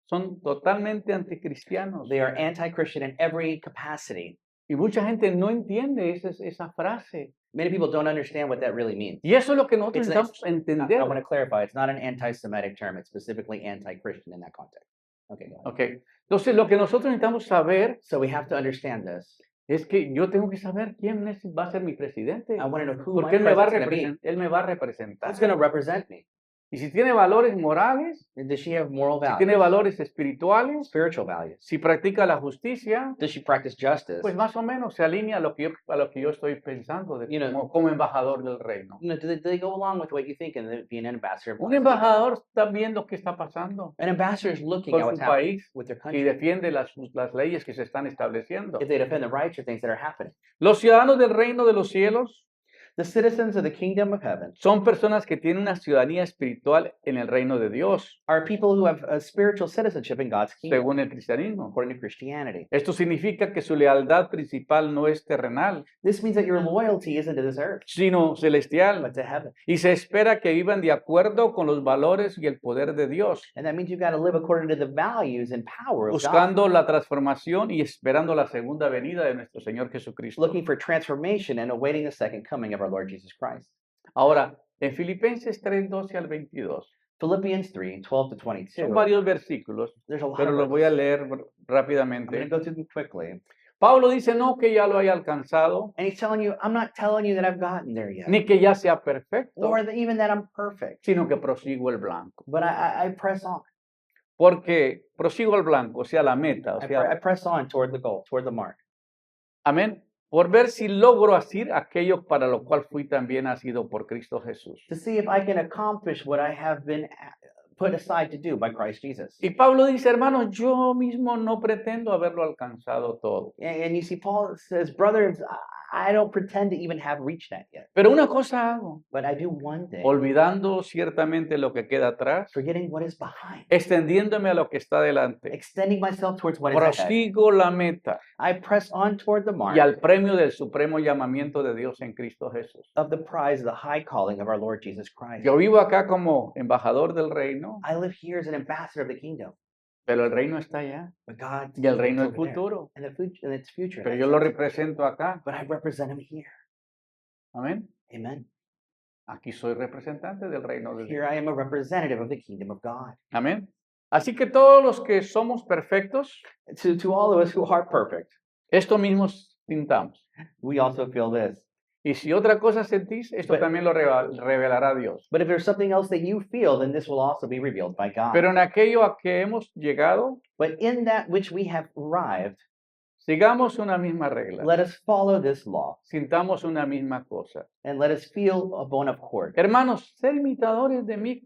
son totalmente anticristianos. They are anti-Christian in every capacity. Y mucha gente no entiende esa frase. Many people don't understand what that really means. Y eso es lo que nosotros It's- necesitamos I entender. want to clarify, it's not an anti-Semitic term, it's specifically anti-Christian in that context. Okay, go ahead. Okay. Entonces, lo que nosotros necesitamos saber So we have to understand this. es que yo tengo que saber quién va a ser mi presidente, I want to know who porque my él me va a president's going to be. él me va a representar. Who's going to represent me? Y si tiene valores morales, And does she have moral si tiene values? valores espirituales, Spiritual values? si practica la justicia, Does she practice justice? pues más o menos se alinea a lo que yo estoy pensando como embajador del reino. Do they go along with what you think and being an ambassador? of Un God's kingdom? embajador está viendo qué está pasando An ambassador is looking por at su what's happening país with their y country. defiende las leyes que se están estableciendo. If they defend the rights or things that are happening. Los ciudadanos del reino de los cielos The citizens of the kingdom of heaven son personas que tienen una ciudadanía espiritual en el reino de Dios, are people who have a spiritual citizenship in God's kingdom, según el cristianismo. according to Christianity. Esto significa que su lealtad principal no es terrenal, This means that your loyalty isn't to this earth, sino celestial, but to heaven. y se espera que vivan de acuerdo con los valores y el poder de Dios, And that means you've got to live according to the values and power of God, buscando la transformación y esperando la segunda venida de nuestro Señor Jesucristo. looking for transformation and awaiting the second coming of our Lord Jesus Christ. Ahora, en Filipenses 3:12 al 22, Philippians 3, 12 to son 22. varios versículos, There's a lot pero of los voy a verses. leer I'm going to rápidamente. go through them quickly. Pablo dice no que ya lo haya alcanzado, And he's telling you, I'm not telling you that I've gotten there yet, ni que ya sea perfecto, or that even that I'm perfect, sino que prosigo el blanco. but I press on. Porque prosigo el blanco, o sea, la meta, o I sea, press on toward the goal, toward the mark, amén, por ver si logro hacer aquello para lo cual fui también nacido por Cristo Jesús. to see if I can accomplish what I have been put aside to do by Christ Jesus. Y Pablo dice, hermanos, yo mismo no pretendo haberlo alcanzado todo. And you see, Paul says, brothers, I don't pretend to even have reached that yet, Pero una cosa hago, but I do one thing, olvidando ciertamente lo que queda atrás, forgetting what is behind, extendiéndome a lo que está delante. extending myself towards what is ahead. Prosigo la meta I press on toward the mark y al premio del supremo llamamiento de Dios en Cristo Jesús. of the prize, the high calling of our Lord Jesus Christ. Yo vivo acá como embajador del reino, I live here as an ambassador of the kingdom, pero el reino está allá but God y el reino es over there, futuro. and the future, and its future. Pero yo lo represento acá. But I represent him here. Amén. Amen. Aquí soy representante del reino de Dios. Here I am a representative of the kingdom of God. Amén. Así que todos los que somos perfectos, To all of us who are perfect, esto mismo sintamos. we also feel this. Y si otra cosa sentís, esto But- también lo revelará Dios. But if there's something else that you feel, then this will also be revealed by God. Pero en aquello a que hemos llegado, But in that which we have arrived, Sigamos una misma regla. Let us follow this law Sintamos una misma cosa. and let us feel of one accord. Hermanos, ser imitadores de mí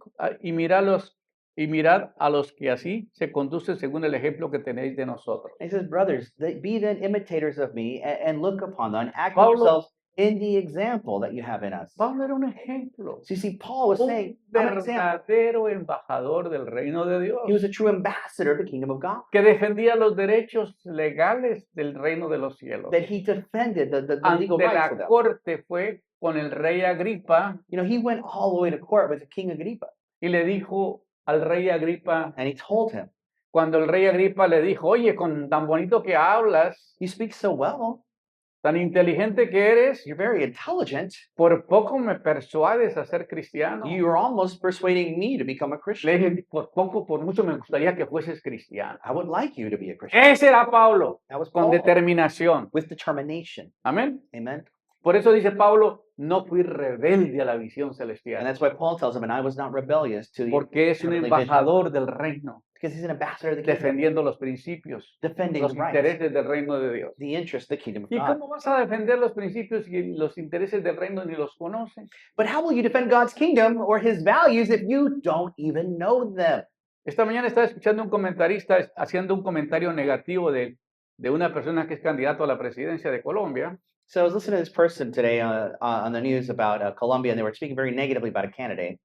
y mirad a los que así se conducen según el ejemplo que tenéis de nosotros. And he says, brothers, be then imitators of me and look upon them and act Pablo- yourselves in the example that you have in us. Pablo era un ejemplo, So you see, Paul was saying, un I'm an example. verdadero embajador del reino de Dios, He was a true ambassador of the kingdom of God. que defendía los derechos legales del reino de los cielos. That he defended the legal Ante rights of la them. corte fue con el rey Agripa You know, he went all the way to court with the king Agrippa, y le dijo al rey Agripa, and he told him, cuando el rey Agripa le dijo, oye, con tan bonito que hablas, you speak so well, tan inteligente que eres, you're very intelligent, por poco me persuades a ser cristiano. you're almost persuading me to become a Le Christian. dije, por poco, por mucho me gustaría que fueses cristiano. I would like you to be a Christian. Ese era Pablo, That was con Paul, determinación. with determination. Amén. Amen. Por eso dice Pablo, no fui rebelde a la visión And celestial, that's why Paul tells him, and I was not rebellious to the porque es un heavenly vision, embajador del reino, because he's an ambassador of the kingdom, defendiendo los principios, defending los rights, intereses del reino de Dios. the interest of the kingdom of ¿Y God. cómo vas a defender los principios y los intereses del reino ni los conoces? But how will you defend God's kingdom or his values if you don't even know them? Esta mañana estaba escuchando un comentarista haciendo un comentario negativo de una persona que es candidato a la presidencia de Colombia. So I was listening to this person today on the news about Colombia, and they were speaking very negatively about a candidate.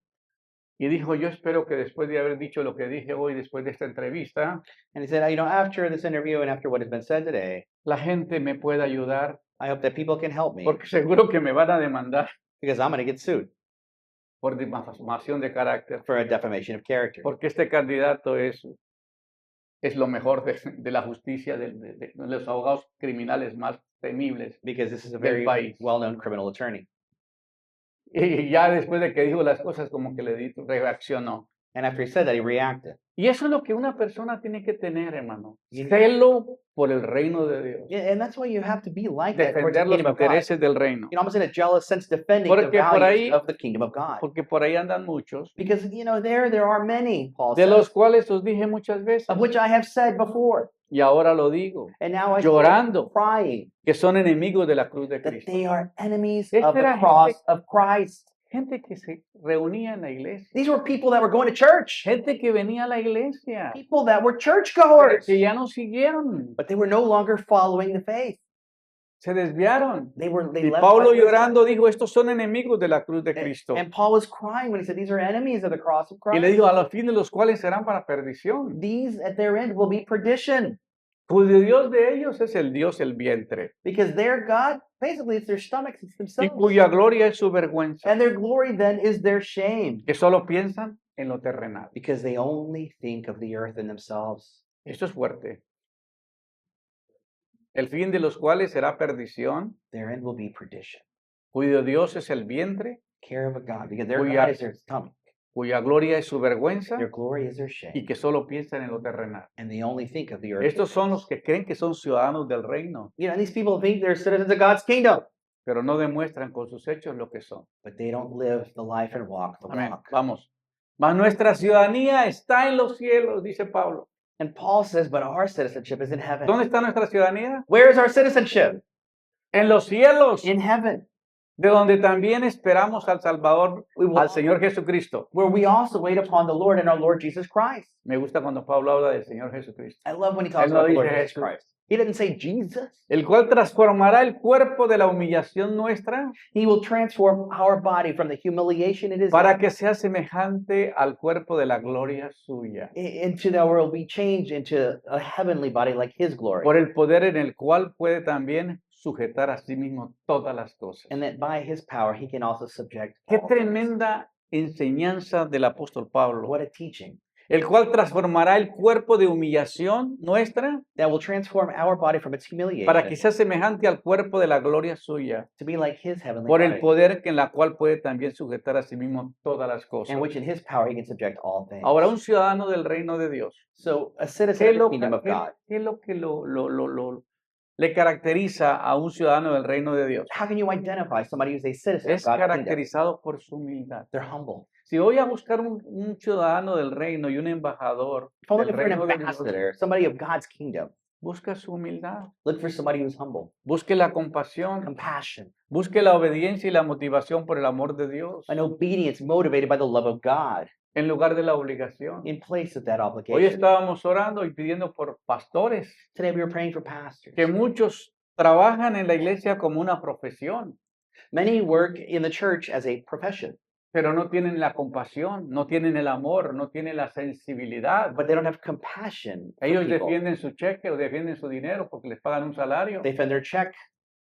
Y dijo, yo espero que después de haber dicho lo que dije hoy, después de esta entrevista, And he said, you know, after this interview and after what has been said today, la gente me pueda ayudar, I hope that people can help me porque seguro que me van a demandar because I'm going to get sued por difamación de carácter, for a defamation of character. porque este candidato es lo mejor de la justicia, de los abogados criminales más temibles. Because this is a Del very país. well-known criminal attorney. Y ya después de que dijo las cosas, como que reaccionó. And after he said that, he reacted. Y eso es lo que una persona tiene que tener, hermano. Y- Celo por el reino de Dios. Yeah, and that's why you have to be like that towards the Defender los kingdom of God. intereses del reino. You know, almost in a jealous sense, defending the Porque por values ahí- of the kingdom of God. Porque por ahí andan muchos, Because, you know, there are many, Paul de says, los cuales os dije muchas veces, of which I have said before, y ahora lo digo, and now I say, llorando, crying, que son enemigos de la cruz de that Cristo. they are enemies Esta of the era cross gente- of Christ. Gente que se reunía en la iglesia, These were people that were going to church, gente que venía a la iglesia, people that were pero churchgoers, que ya no siguieron, but they were no longer following the faith. se desviaron. They Y left Pablo by the llorando dijo, estos son enemigos de la cruz de wayside. Cristo. And Paul was crying when he said, these are enemies of the cross of Y le Christ. dijo, a los fines los cuales serán para perdición. These at their end will be perdition, Pues el Dios de ellos es el Dios el vientre, because their God, basically it's their stomachs, it's y themselves. cuya gloria es su vergüenza, And their glory then is their shame, que solo piensan en lo terrenal. because they only think of the earth and themselves. Esto es fuerte. El fin de los cuales será perdición, Their end will be perdition. cuyo Dios es el vientre, Care of a God, because their Cuya- God is their stomach, cuya gloria es su vergüenza, their glory is their shame, y que solo piensan en lo terrenal. and they only think of the earth. Estos son los que creen que son ciudadanos del reino, You know, and these people think they're citizens of God's kingdom, pero no demuestran con sus hechos lo que son. but they don't live the life and walk the Amén. walk. Vamos. Mas nuestra ciudadanía está en los cielos, dice Pablo. And Paul says, but our citizenship is in heaven. ¿Dónde está nuestra ciudadanía? Where is our citizenship? En los cielos, In heaven. de donde también esperamos al Salvador, We will, al Señor Jesucristo. where we also wait upon the Lord and our Lord Jesus Christ. Me gusta cuando Pablo habla del Señor Jesucristo, I love when he talks Él no about the Lord dice Jesus Jesús. Christ. He didn't say Jesus. el cual transformará el cuerpo de la humillación nuestra He will transform our body from the humiliation it is para que sea semejante al cuerpo de la gloria suya, into that world be changed into a heavenly body like his glory. por el poder en el cual puede también sujetar a sí mismo todas las cosas. And that by his power he can also subject Qué all things. tremenda enseñanza del apóstol Pablo, What a teaching. el cual transformará el cuerpo de humillación nuestra That will transform our body from its humiliation para que sea semejante al cuerpo de la gloria suya, to be like his heavenly por el body, poder en la cual puede también sujetar a sí mismo todas las cosas. in which in his power he can subject all things. Ahora, un ciudadano del reino de Dios, So a ¿qué citizen es of the lo, kingdom of qué- God. qué es lo que le caracteriza a un ciudadano del reino de Dios? How can you identify somebody who's a citizen of Es God's kingdom? caracterizado por su humildad. They're humble. Si voy a buscar un ciudadano del reino y un embajador If I'm del looking for an reino de Dios, ambassador, somebody of God's kingdom, busca su humildad, Look for somebody who's humble, busque la compasión, compassion, busque la obediencia y la motivación por el amor de Dios, an obedience motivated by the love of God en lugar de la obligación. in place of that Hoy obligation. estábamos orando y pidiendo por pastores, Today we were praying for pastors. que muchos trabajan en la iglesia como una profesión, Many work in the church as a profession, pero no tienen la compasión, no tienen el amor, no tienen la sensibilidad. but they don't have compassion for Ellos people. defienden su cheque o defienden su dinero porque les pagan un salario. They defend their check,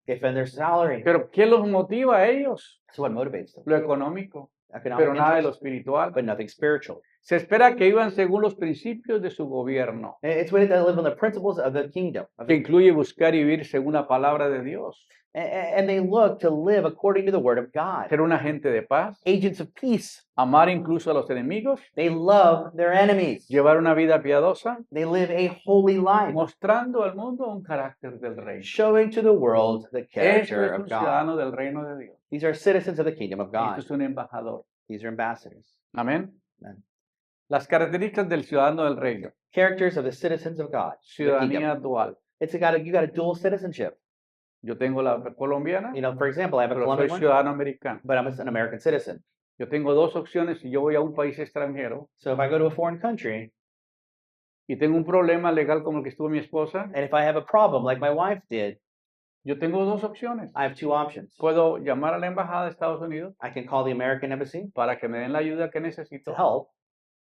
they defend their salary. Pero ¿qué los motiva a ellos? So what motivates them? Lo económico, Economic pero nada de lo interest, espiritual. but nothing spiritual. Se espera que vivan según los principios de su gobierno, It's way to live on the principles of the kingdom. que incluye buscar y vivir según la palabra de Dios, And they look to live according to the word of God. ser un agente de paz, Agents of peace. amar incluso a los enemigos, They love their enemies. llevar una vida piadosa, They live a holy life, mostrando al mundo un carácter del reino. showing to the world the Esto character es of un God. ciudadano del reino de Dios. These are citizens of the kingdom of Esto God. es un embajador. These are ambassadors. Amén. Amen. Las características del ciudadano del reino. Characters of the citizens of God. The Ciudadanía kingdom. dual. You got a dual citizenship. Yo tengo la colombiana, You know, for example, I have a pero soy Colombian one, ciudadano americano. but I'm an American citizen. Yo tengo dos opciones si yo voy a un país extranjero So if I go to a foreign country y tengo un problema legal como el que estuvo mi esposa, and if I have a problem like my wife did, yo tengo dos opciones. I have two options. Puedo llamar a la embajada de Estados Unidos I can call the American embassy para que me den la ayuda que to necesito, help,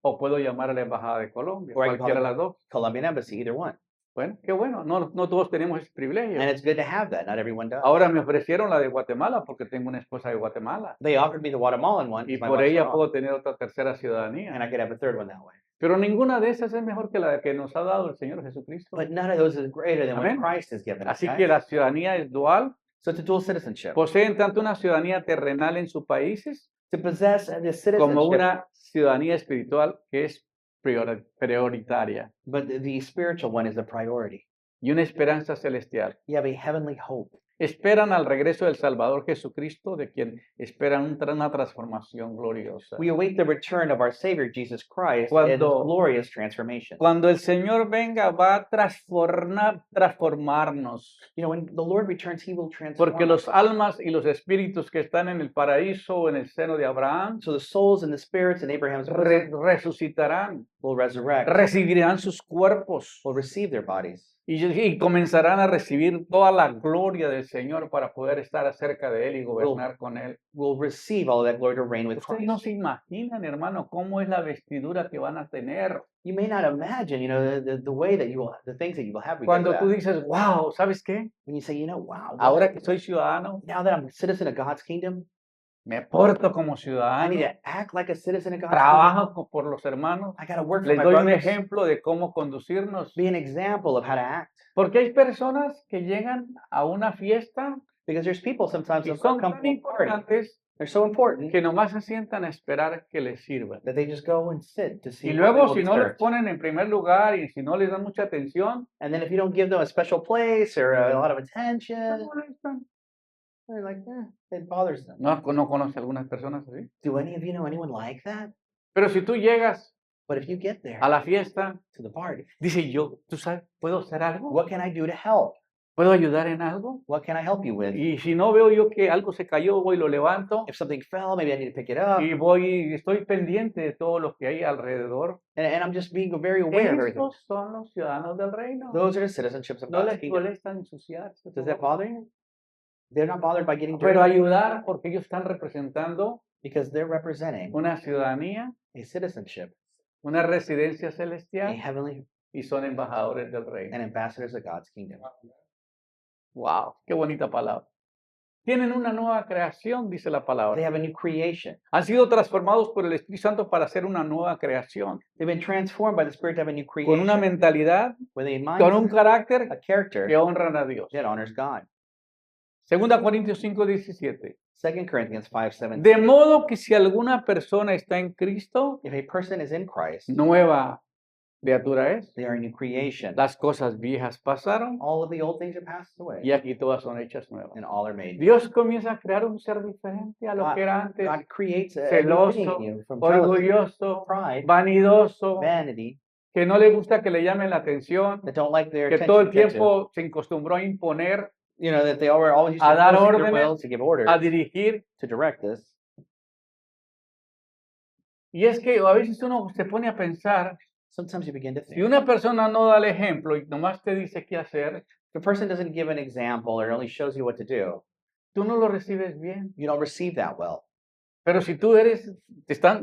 o puedo llamar a la embajada de Colombia, Or I can cualquiera de call las dos. Colombian embassy, either one. Bueno, qué bueno, no todos tenemos ese privilegio. And it's good to have that. Not everyone does. Ahora me ofrecieron la de Guatemala porque tengo una esposa de Guatemala They offered me the Guatemalan one, y 'cause my por wife's ella from, puedo tener otra tercera and ciudadanía. I could have a third one that way. Pero ninguna de esas es mejor que la que nos ha dado el Señor Jesucristo. But none of those is greater than what Amen. Christ has given us. Así guys. que la ciudadanía es dual. So it's a dual citizenship. Poseen tanto una ciudadanía terrenal en sus países To possess this como citizenship, una ciudadanía espiritual que es prioritaria but the spiritual one is the priority. y una esperanza celestial. You have a heavenly hope. Esperan al regreso del Salvador Jesucristo, de quien esperan una transformación gloriosa. We await the return of our Savior Jesus Christ and His Cuando- glorious transformation. Cuando el Señor venga, va a transformarnos, You know, when the Lord returns, He will transform porque los us. almas y los espíritus que están en el paraíso o en el seno de Abraham So the souls and the spirits in Abraham's bosom resucitarán, will resurrect, recibirán sus cuerpos will receive their bodies, y comenzarán a recibir toda la gloria del Señor para poder estar cerca de Él y gobernar con Él. will receive all of that glory to reign with Ustedes no Christ. se imaginan, hermano, cómo es la vestidura que van a tener. You may not imagine, you know, the way that you will, the things that you will have because Cuando of tú that. dices, wow, ¿sabes qué? When you say, you know, wow, Ahora que soy ciudadano, now that I'm a citizen of God's kingdom, me porto como I ciudadano, need to act like a citizen of God's kingdom. trabajo por los hermanos, I got to work for les my doy un brothers. ejemplo de cómo conducirnos. Be an example of how to act. Porque hay personas que llegan a una fiesta Because there's people sometimes y that son come tan to a party. importantes They're so important que nomás se sientan a esperar que les sirvan. that they just go and sit to see Y what luego, they si will no be les served. ponen en primer lugar y si no les dan mucha atención, And then if you don't give them a special place or a lot of se attention, molestan. they're like, it bothers them. No conoce algunas personas así. Do any of you know anyone like that? Pero si tú llegas But if you get there a la fiesta, to the party, dice yo, ¿tú sabes? ¿Puedo hacer algo? what can I do to help? ¿Puedo ayudar en algo? What can I help you with? Y si no veo yo que algo se cayó, voy y lo levanto If something fell, maybe I need to pick it up. y voy y estoy pendiente de todo lo que hay alrededor. And I'm just being very aware of everything. Estos son los ciudadanos del reino. Those are the citizenships of No God's les kingdom. molesta ensuciarse. Does that bother you? They're not bothered by getting Pero dirty ayudar porque ellos están representando because they're representing una ciudadanía, a citizenship, una residencia a celestial heavenly, y son embajadores del reino. and ambassadors of God's kingdom. Wow, qué bonita palabra. Tienen una nueva creación, dice la They palabra. have a new creation. Han sido transformados por el Espíritu Santo para hacer una nueva creación, They've been transformed by the Spirit to have a new con una creation mentalidad, with a con un mind, carácter a character que honran a Dios. that honors God. Segunda Corintios 5:17. 2 Corinthians 5:17. De modo que si alguna persona está en Cristo, If a person is in Christ, nueva criatura es. they are a new creation. Las cosas viejas pasaron All of the old things are passed away, y aquí todas son hechas nuevas. and all are made. Dios comienza a crear un ser diferente a lo que era antes, God creates a new celoso, being, you know, from jealousy, orgulloso, pride, vanidoso, vanity, que no le gusta que le llamen la atención, that don't like their que todo el attention, tiempo se acostumbró a imponer, that they are always used a to dar imposing their órdenes, will, to give orders, a dirigir. to direct this. Y es que a veces uno se pone a pensar, Sometimes you begin to si think, una persona no da el ejemplo y nomás te dice qué hacer, if a person doesn't give an example or only shows you what to do, tú no lo recibes bien. you don't receive that well. Pero si tú eres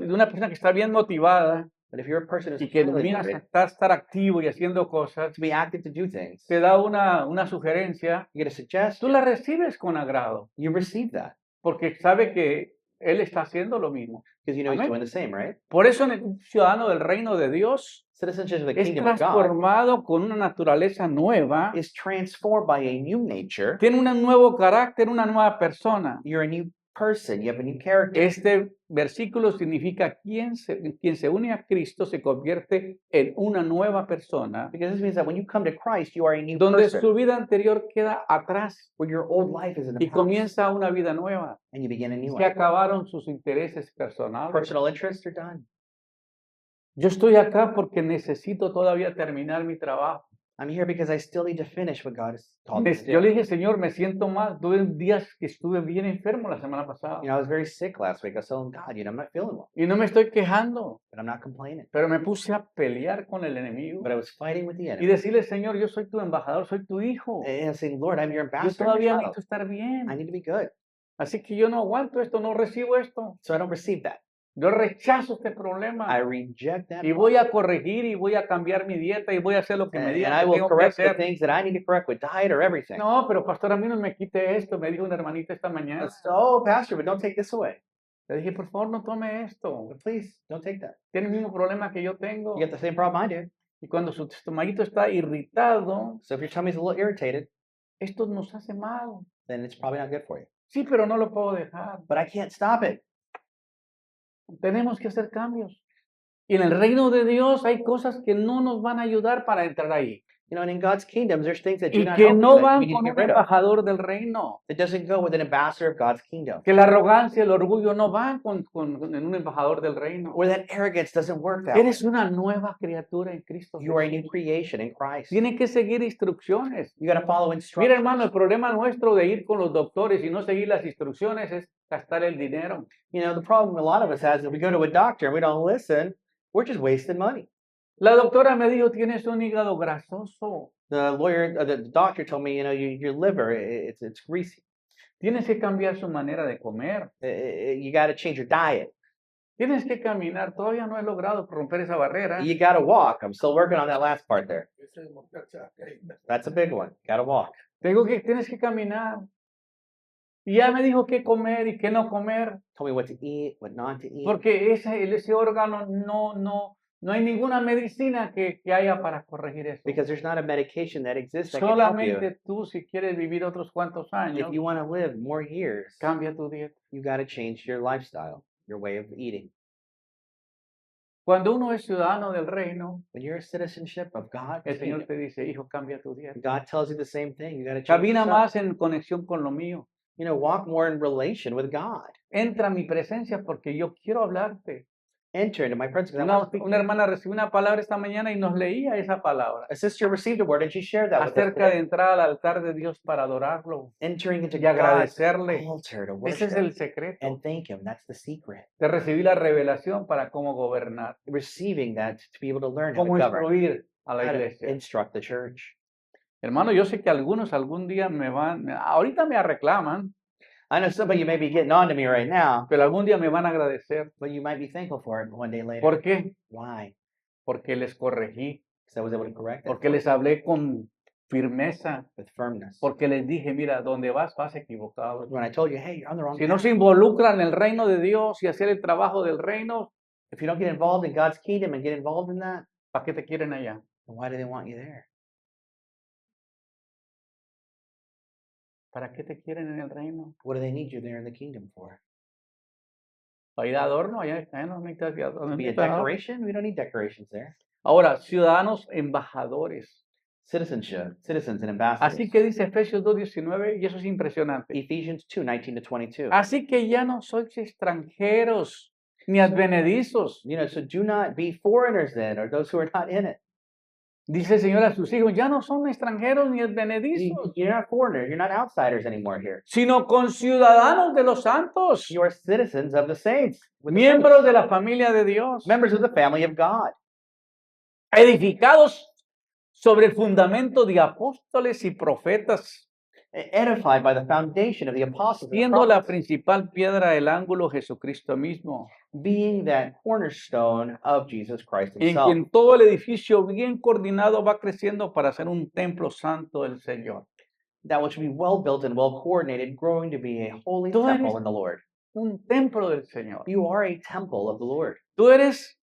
una persona que está bien motivada But if you're a person who's y que highly dominas motivated a estar activo y haciendo cosas, to be active to do things, te da una sugerencia, you get a tú suggestion, la recibes con agrado, you receive that porque sabe que él está haciendo lo mismo. because you know he's Amén. doing the same, right? Por eso un ciudadano del reino de Dios Citizenship of the es kingdom of God transformado con una naturaleza nueva, is transformed by a new nature. tiene un nuevo carácter, una nueva persona. You're a new person. You have a new character. Este versículo significa quien se une a Cristo se convierte en una nueva persona, Because this means that when you come to Christ, you are a new donde person. su vida anterior queda atrás Where your old life is in the y past comienza una vida nueva. and you begin a new Se one. acabaron sus intereses personales. Personal interests are done. Yo estoy acá porque necesito todavía terminar mi trabajo. I'm here because I still need to finish what God has called me to Yo do. le dije, Señor, me siento mal. Tuve días que estuve bien enfermo la semana pasada I was very sick last week. I was telling God, I'm not feeling well, y no me estoy quejando, but I'm not complaining. pero me puse a pelear con el enemigo But I was fighting with the y enemy. decirle, Señor, yo soy tu embajador, soy tu hijo. And I'm saying, Lord, I'm your Yo ambassador. todavía your necesito child. estar I bien. need to be good. Así que yo no aguanto esto, no recibo esto. So I don't receive that. Yo rechazo este I problema reject that. y voy a corregir y voy a cambiar mi dieta y voy a hacer lo que me And digan I que will tengo que correct the hacer. things that I need to correct with diet or everything. No, pero pastor, a mí no me quite esto, me dijo una hermanita esta mañana. Oh, Pastor, but don't take this away. Le dije, por favor, no tome esto. But please, don't take that. Tiene el mismo problema que yo tengo. You got the same problem I do. Y cuando su estomaguito está irritado, So if your tummy's a little irritated, esto nos hace mal. then it's probably not good for you. Sí, pero no lo puedo dejar. But I can't stop it. Tenemos que hacer cambios. Y en el reino de Dios hay cosas que no nos van a ayudar para entrar ahí. And in God's kingdom, there's things that do Y not que help no you that van we need to con get un rid of. embajador del reino. It doesn't go with an ambassador of God's kingdom. Que la arrogancia, el orgullo no van en un embajador del reino. Where that arrogance doesn't work that way. Eres una nueva criatura en Cristo You are a Jesús. new creation in Christ. Tienen que seguir instrucciones. You got to follow Mira, instructions. hermano, el problema nuestro de ir con los doctores y no seguir las instrucciones es gastar el dinero. The problem a lot of us has is we go to a doctor and we don't listen, we're just wasting money. La doctora me dijo, tienes un hígado grasoso. The doctor told me, your liver, it's greasy. Tienes que cambiar su manera de comer. You got to change your diet. Tienes que caminar. Todavía no he logrado romper esa barrera. You got to walk. I'm still working on that last part there. That's a big one. Got to walk. Tienes que caminar. Y ya me dijo qué comer y qué no comer. Told me what to eat, what not to eat. Porque ese órgano no hay ninguna medicina que haya para corregir eso. Because there's not a medication that exists that can help you. Solamente tú, si quieres vivir otros cuantos años, If you want to live more years, cambia tu dieta. you got to change your lifestyle, your way of eating. Cuando uno es ciudadano del reino, When you're a citizenship of God, el Señor te dice, hijo, cambia tu dieta. God tells you the same thing. You got to change Camina yourself. más en conexión con lo mío. Walk more in relation with God. Entra a mi presencia porque yo quiero hablarte. Enter into my presence. 'Cause I want to speak to Una you. hermana recibió una palabra esta mañana y nos leía esa palabra A sister received a word and she shared that with us acerca de today. entrar al altar de Dios para adorarlo Entering into y God's agradecerle. altar to Ese es worship el secreto and thank Him. That's the secret. de recibir la revelación para cómo gobernar, Receiving that to be able to learn how to cómo govern, instruir a la how to iglesia. instruct the church. Hermano, yo sé que algunos algún día ahorita me reclaman, I know some of you may be getting on to me right now, pero algún día me van a agradecer. but you might be thankful for it one day later. ¿Por qué? Why? Porque les corregí, Because I was able to correct it porque les hablé con firmeza, with firmness. porque les dije, mira, donde vas equivocado. When I told you, hey, you're on the wrong Si no path. se involucran en el reino de Dios y hacer el trabajo del reino, If you don't get involved in God's kingdom and get involved in that, ¿para qué te quieren allá? then why do they want you there? ¿Para qué te quieren en el reino? What do they need you there in the kingdom for? ¿Para ir de adorno? Allá no necesitas de To be a necesitas adorno. decoration? We don't need decorations there. Ahora, ciudadanos embajadores. Citizenship, citizens and ambassadors. Así que dice Efesios 2:19 y eso es impresionante. Ephesians 2:19 to 22. Así que ya no sois extranjeros ni advenedizos. So do not be foreigners then, or those who are not in it. Dice el Señor a sus hijos, ya no son extranjeros ni advenedizos, You're not foreigners. You're not outsiders anymore here. sino conciudadanos de los santos, You are citizens of the saints, with the miembros saints, de la familia de Dios, members of the family of God, edificados sobre el fundamento de apóstoles y profetas, edified by the foundation of the apostles, and the siendo la prophets, principal piedra del ángulo Jesucristo mismo, being that cornerstone of Jesus Christ en himself, quien todo el edificio bien coordinado va creciendo para ser un templo santo del Señor. that which will be well built and well coordinated, growing to be a holy Tú temple eres in the Lord. un templo del Señor. You are a temple of the Lord. Tú eres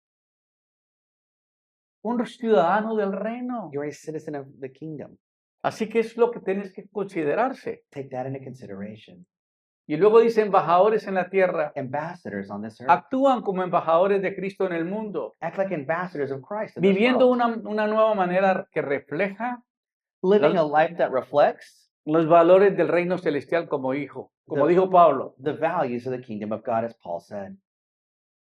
un ciudadano del reino. You're a citizen of the kingdom. Así que es lo que tienes que considerarse. Take that into consideration. Y luego dice embajadores en la tierra. Ambassadors on this earth. Actúan como embajadores de Cristo en el mundo, Act like ambassadors of Christ in this viviendo world. una nueva manera que refleja Living a life that reflects los valores del reino celestial como hijo. Como The- dijo Pablo, the values of the kingdom of God, as Paul said.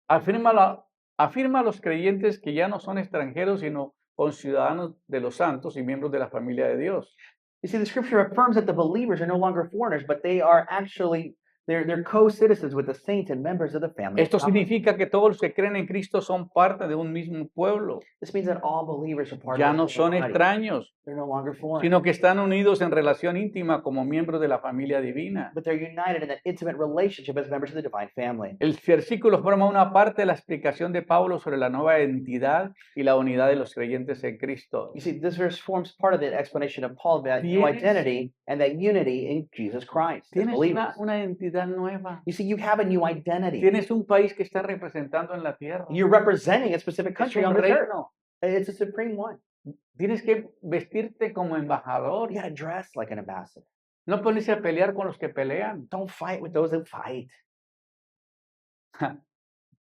afirma a los creyentes que ya no son extranjeros, sino conciudadanos de los santos y miembros de la familia de Dios. You see, the scripture affirms that the believers are no longer foreigners, but they are actually they're co-citizens with the saints and members of the family. Esto of God. significa que todos los que creen en Cristo son parte de un mismo pueblo. This means that all believers are part Ya of no the same son body. extraños, They're no longer foreign, sino que están unidos en relación íntima como miembros de la familia divina. but they're united in an intimate relationship as members of the divine family. El versículo forma una parte de la explicación de Pablo sobre la nueva identidad y la unidad de los creyentes en Cristo. You see, this verse forms part of the explanation of Paul about new Tienes- identity and that unity in Jesus Christ as Tienes believers. una identidad nueva. You see, you have a new identity. Tienes un país que está representando en la tierra. You're representing a specific Es country un on this earth. reino. It's a supreme one. Tienes que vestirte como embajador. You gotta dress like an ambassador. No ponerse a pelear con los que pelean. Don't fight with those that fight.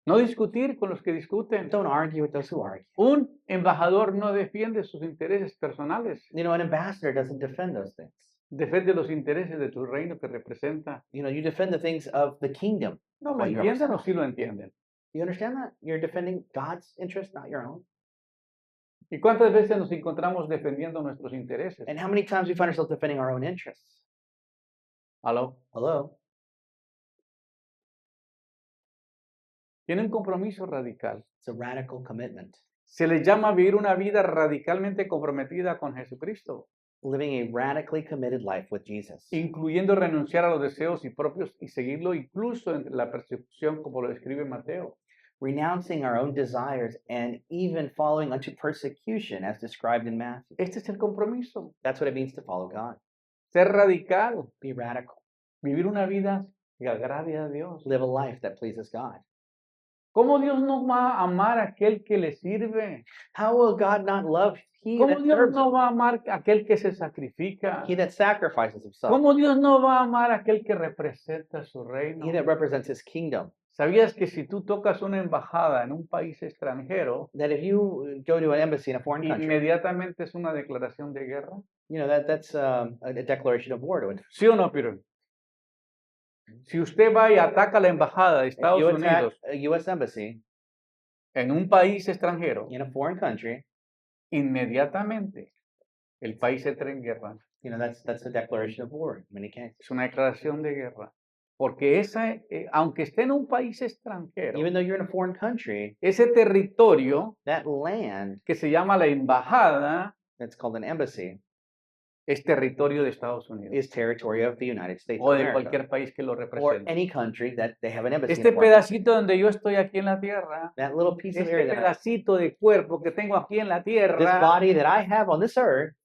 No discutir con los que discuten. Don't argue with those who argue. Un embajador no defiende sus intereses personales. An ambassador doesn't defend those things. Defiende los intereses de tu reino que representa. You defend the things of the kingdom. ¿No lo Well, you entienden o represent. sí lo entienden? You understand that? You're defending God's interest, not your own. ¿Y cuántas veces nos encontramos defendiendo nuestros intereses? And how many times we find ourselves defending our own interests? ¿Aló? Hello? Tiene un compromiso radical. It's a radical commitment. Se le llama vivir una vida radicalmente comprometida con Jesucristo, Living a radically committed life with Jesus. incluyendo renunciar a los deseos y propios y seguirlo incluso en la persecución, como lo describe Mateo. Renouncing our own desires and even following unto persecution as described in Matthew. Este es el compromiso. That's what it means to follow God. Ser radical, Be radical. vivir una vida que agrade a Dios. Live a life that pleases God. ¿Cómo Dios no va a amar a aquel que le sirve? How will God not love he ¿Cómo that Dios serves no him? va a amar a aquel que se sacrifica? He that sacrifices himself? ¿Cómo Dios no va a amar a aquel que representa su reino? He that represents his kingdom? ¿Sabías que si tú tocas una embajada en un país extranjero, That if you go to an embassy in a foreign country, inmediatamente es una declaración de guerra? that's a declaration of war to it. ¿Sí o no, Pirón? Si usted va y ataca la embajada de If Estados you attack Unidos a U.S. embassy en un país extranjero, in a foreign country, inmediatamente el país entra en guerra. that's a declaration of war in many cases. Es una declaración de guerra. Porque aunque esté en un país extranjero, Even though you're in a foreign country, ese territorio that land que se llama la embajada that's called an embassy es territorio de Estados Unidos is territory of the United States o of de America, cualquier país que lo or represente. any country that they have an embassy in Este a foreign country. pedacito donde yo estoy aquí en la tierra, That little piece of este area, pedacito de cuerpo que tengo aquí en la this tierra, body that I have on this earth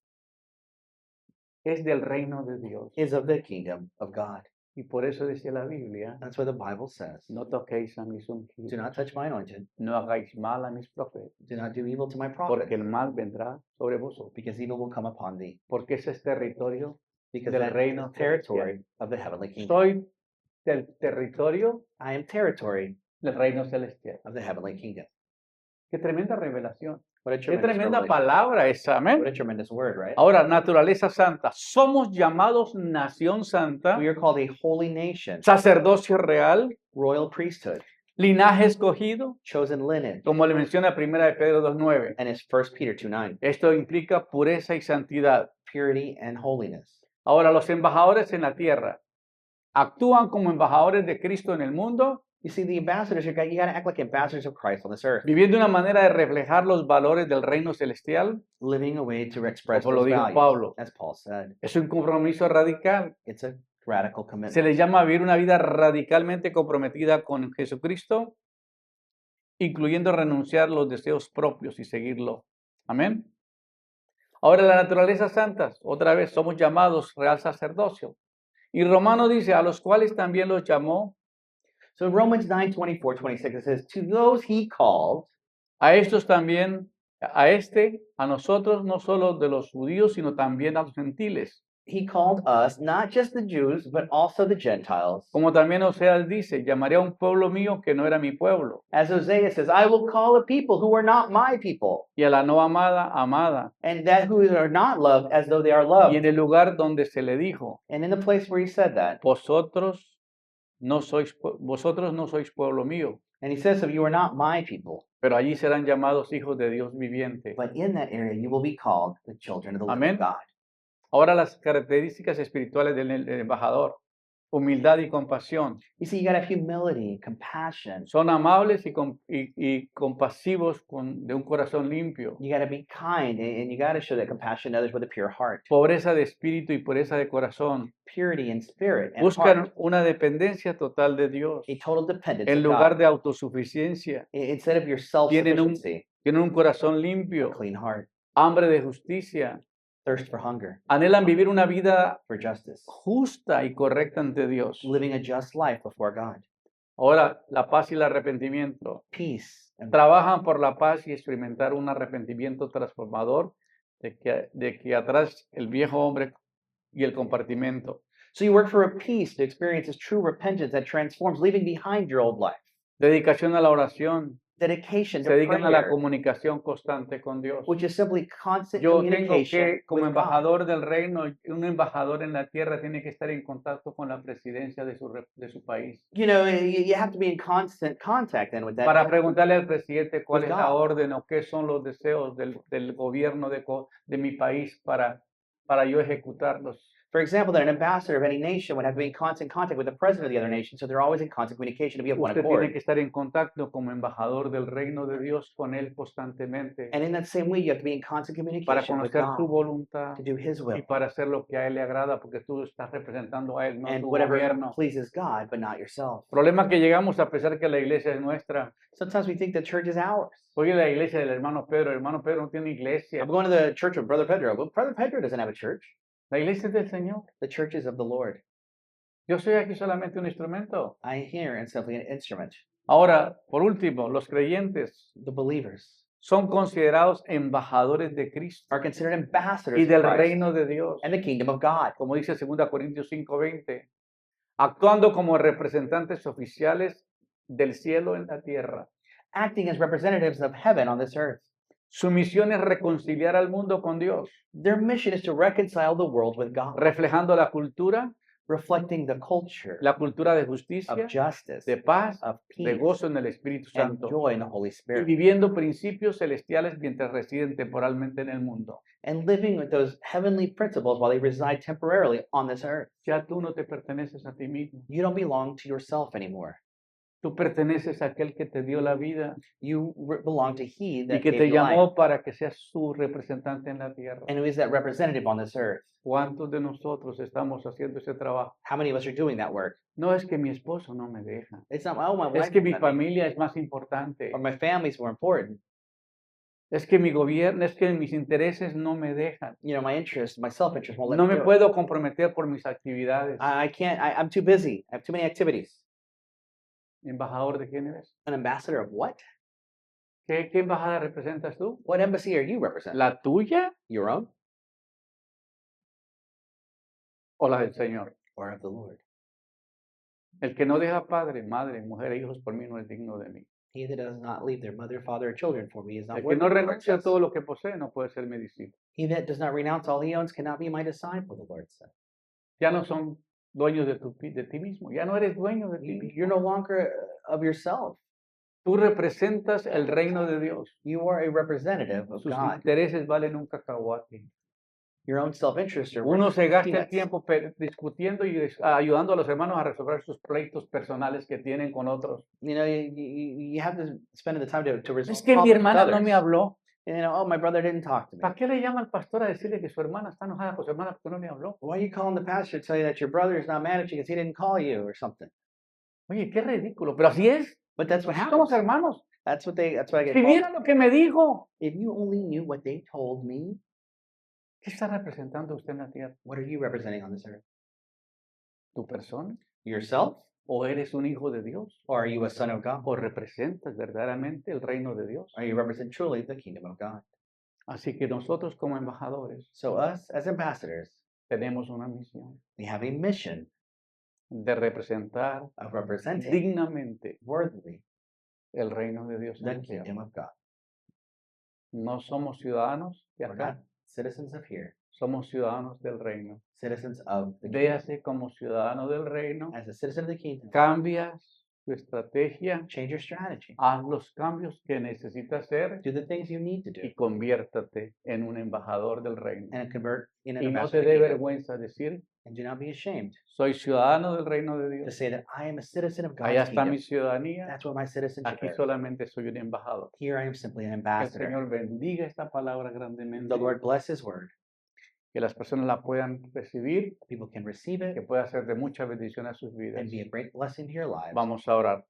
es del reino de Dios. is of the kingdom of God. Y por eso decía la Biblia, That's what the Bible says. no toquéis a mis Do ungidos, not touch my anointed. no hagáis mal a mis profetas, Do not do evil to my porque prophets, el mal vendrá sobre vosotros. because evil will come upon thee. Porque ese es territorio Because del that reino is territory of the heavenly kingdom. Soy del territorio I am territory del reino celestial. of the heavenly kingdom. Qué tremenda revelación. What a Qué tremendous tremenda revelation. palabra esa, What a amén. tremendous word, right? Ahora, naturaleza santa. Somos llamados nación santa, We are called a holy nation, sacerdocio real, royal priesthood, linaje escogido, chosen lineage, como le menciona 1 de Pedro 2:9. and it's 1 Peter 2:9, Esto implica pureza y santidad. purity and holiness. Ahora, los embajadores en la tierra actúan como embajadores de Cristo en el mundo, You see, the ambassadors, you got to act like ambassadors of Christ on this earth, viviendo una manera de reflejar los valores del reino celestial. living a way to express Como lo those dijo values. Pablo. As Paul said, Es un compromiso radical. it's a radical Se commitment. les llama vivir una vida radicalmente comprometida con Jesucristo, incluyendo renunciar los deseos propios y seguirlo. Amén. Ahora, la naturaleza santa, otra vez somos llamados real sacerdocio. Y Romano dice, a los cuales también los llamó, So in Romans 9:24-26, it says, to those he called, a estos también, a nosotros, no solo de los judíos, sino también a los gentiles. he called us, not just the Jews, but also the Gentiles. Como también Oseas dice, llamaré a un pueblo mío que no era mi pueblo, As Hosea says, I will call a people who are not my people, y a la no amada, amada. and that who are not loved as though they are Y loved. en el lugar donde se le dijo, And in the place where he said that, vosotros no sois pueblo mío, and he says, so you are not my people, pero allí serán llamados hijos de Dios viviente. but in that area you will be called the children of the living Amén. God. Ahora las características espirituales del embajador: humildad y compasión. You see, you got to have humility, compassion. Son amables y compasivos de un corazón limpio. You got to be kind, and you got to show that compassion to others with a pure heart, Pobreza de espíritu y pureza de corazón. purity in spirit and Buscan heart, una dependencia total de Dios. a total dependence En of lugar God. de autosuficiencia, Instead of your tienen self-sufficiency, un corazón a limpio, clean heart, hambre de justicia. thirst for hunger, Anhelan vivir una vida for justice, justa y correcta ante Dios. living a just life before God, Ahora, la paz y el arrepentimiento. peace, and Trabajan por la paz y experimentar un arrepentimiento transformador de que atrás el viejo hombre y el compartimento. so you work for a peace to experience this true repentance that transforms, leaving behind your old life. Dedicación a la oración. Dedication Se to dedican a la prayer, comunicación constante con Dios. which is simply constant Yo tengo communication que, como with God. embajador del reino, un embajador en la tierra tiene que estar en contacto con la presidencia de su país. You know, you have to be in constant contact then with that. Para preguntarle al presidente cuál With es la God. orden o qué son los deseos del gobierno de mi país para yo ejecutarlos. For example, that an ambassador of any nation would have to be in constant contact with the president of the other nation, so they're always in constant communication to be of one Usted tiene accord. que estar en contacto como embajador del reino de Dios con él constantemente And in that same way, you have to be in constant para communication with conocer su God voluntad to do His y will para hacer lo que a él le agrada, porque tú estás representando a él, no a and tu whatever gobierno. pleases God, but not yourself. Problema que llegamos a pensar que la iglesia es nuestra. Sometimes we think the church is ours. Oye, la iglesia del hermano Pedro. El hermano Pedro no tiene iglesia. I'm going to the church of Brother Pedro. Well, Brother Pedro doesn't have a church. La iglesia es del Señor. The church is of the Lord. Yo soy aquí solamente un instrumento. I hear and simply an instrument. Ahora, por último, los creyentes The believers son considerados embajadores de Cristo are considered ambassadors y of del Christ reino de Dios. and the kingdom of God. Como dice 2 Corintios 5:20, actuando como representantes oficiales del cielo en la tierra. Acting as representatives of heaven on this earth. Su misión es reconciliar al mundo con Dios, Their mission is to reconcile the world with God, reflejando la cultura reflecting the culture de justicia, of justice, de paz, of de peace, gozo en el Espíritu and Santo, joy in the Holy y Spirit, viviendo principios celestiales mientras residen temporalmente en el mundo. and living with those heavenly principles while they reside temporarily on this earth. Ya tú no te perteneces a ti mismo. You don't belong to yourself anymore. Tú perteneces a aquel que te dio la vida You belong to He y that que gave te you life, llamó para que seas su representante en la tierra. and who is that representative on this earth. ¿Cuántos de nosotros estamos haciendo ese trabajo? How many of us are doing that work? No es que mi esposo no me deja. It's not, oh, my wife Es que won't mi let me, familia es más importante. or my family's more important. Es que mi gobierno, es que mis intereses no me dejan. You know, my interest, my self-interest won't let No me me do it. puedo comprometer por mis actividades. I can't, I'm too busy. I have too many activities. ¿Embajador de quién eres? An ambassador of what? ¿Qué embajada representas tú? What embassy are you representing? ¿La tuya Your own o la del Señor? or of the Lord? El que no deja padre, madre, mujer e hijos por mí no es digno de mí. He that does not leave their mother, father, or children for me is not El que worthy no of my renuncia a princess. todo lo que posee no puede ser mi discípulo. He that does not renounce all he owns cannot be my disciple, the Lord said. Ya no son dueño de ti mismo. Ya no eres dueño de ti mismo. You're no longer of yourself. Tú representas el reino de Dios. You are a representative of Sus God. intereses valen un cacahuate. Your own self-interest are Uno se gasta el peanuts. tiempo discutiendo y ayudando a los hermanos a resolver sus pleitos personales que tienen con otros. You know, you have to spend the time to resolve Es que mi conflict with hermana no others. me habló. You know, oh, my brother didn't talk to me. ¿Para qué le llama al pastor a decirle que su hermana está enojada con su hermana porque no le habló? Why are you calling the pastor to tell you that your brother is not mad at you because he didn't call you or something? Oye, qué ridículo, pero así es. But that's what Somos happens. hermanos. That's what I get Si called. mira lo que me dijo. If you only knew what they told me, ¿Qué está representando usted en la tierra? what are you representing on this earth? ¿Tu persona? Yourself? ¿O eres un hijo de Dios? Or are you a son of God? ¿O representas verdaderamente el reino de Dios? Or you represent truly the kingdom of God? Así que nosotros como embajadores So us as ambassadors, tenemos una misión we have a mission de representar of representing dignamente worthily el reino de Dios en the la tierra. kingdom of God. No somos ciudadanos de We're acá, not citizens of here, somos ciudadanos del reino. citizens of the kingdom. Véase como ciudadano del reino, As a citizen of the kingdom, cambias tu estrategia, change your strategy. haz los cambios que necesitas hacer Do the things you need to do y conviértate en un embajador del reino. and convert in an Y no ambassador te of the dé kingdom. vergüenza decir, And do not be ashamed soy ciudadano del reino de to Dios. say that I am a citizen of Allá God's está mi kingdom. ciudadanía, That's where my citizenship aquí is. solamente soy un embajador. Here I am simply an Que el ambassador. Señor bendiga esta palabra grandemente, The Lord bless His word. que las personas la puedan recibir, People can receive que it pueda ser de mucha bendición a sus vidas. and be a great blessing to your lives. Vamos a orar.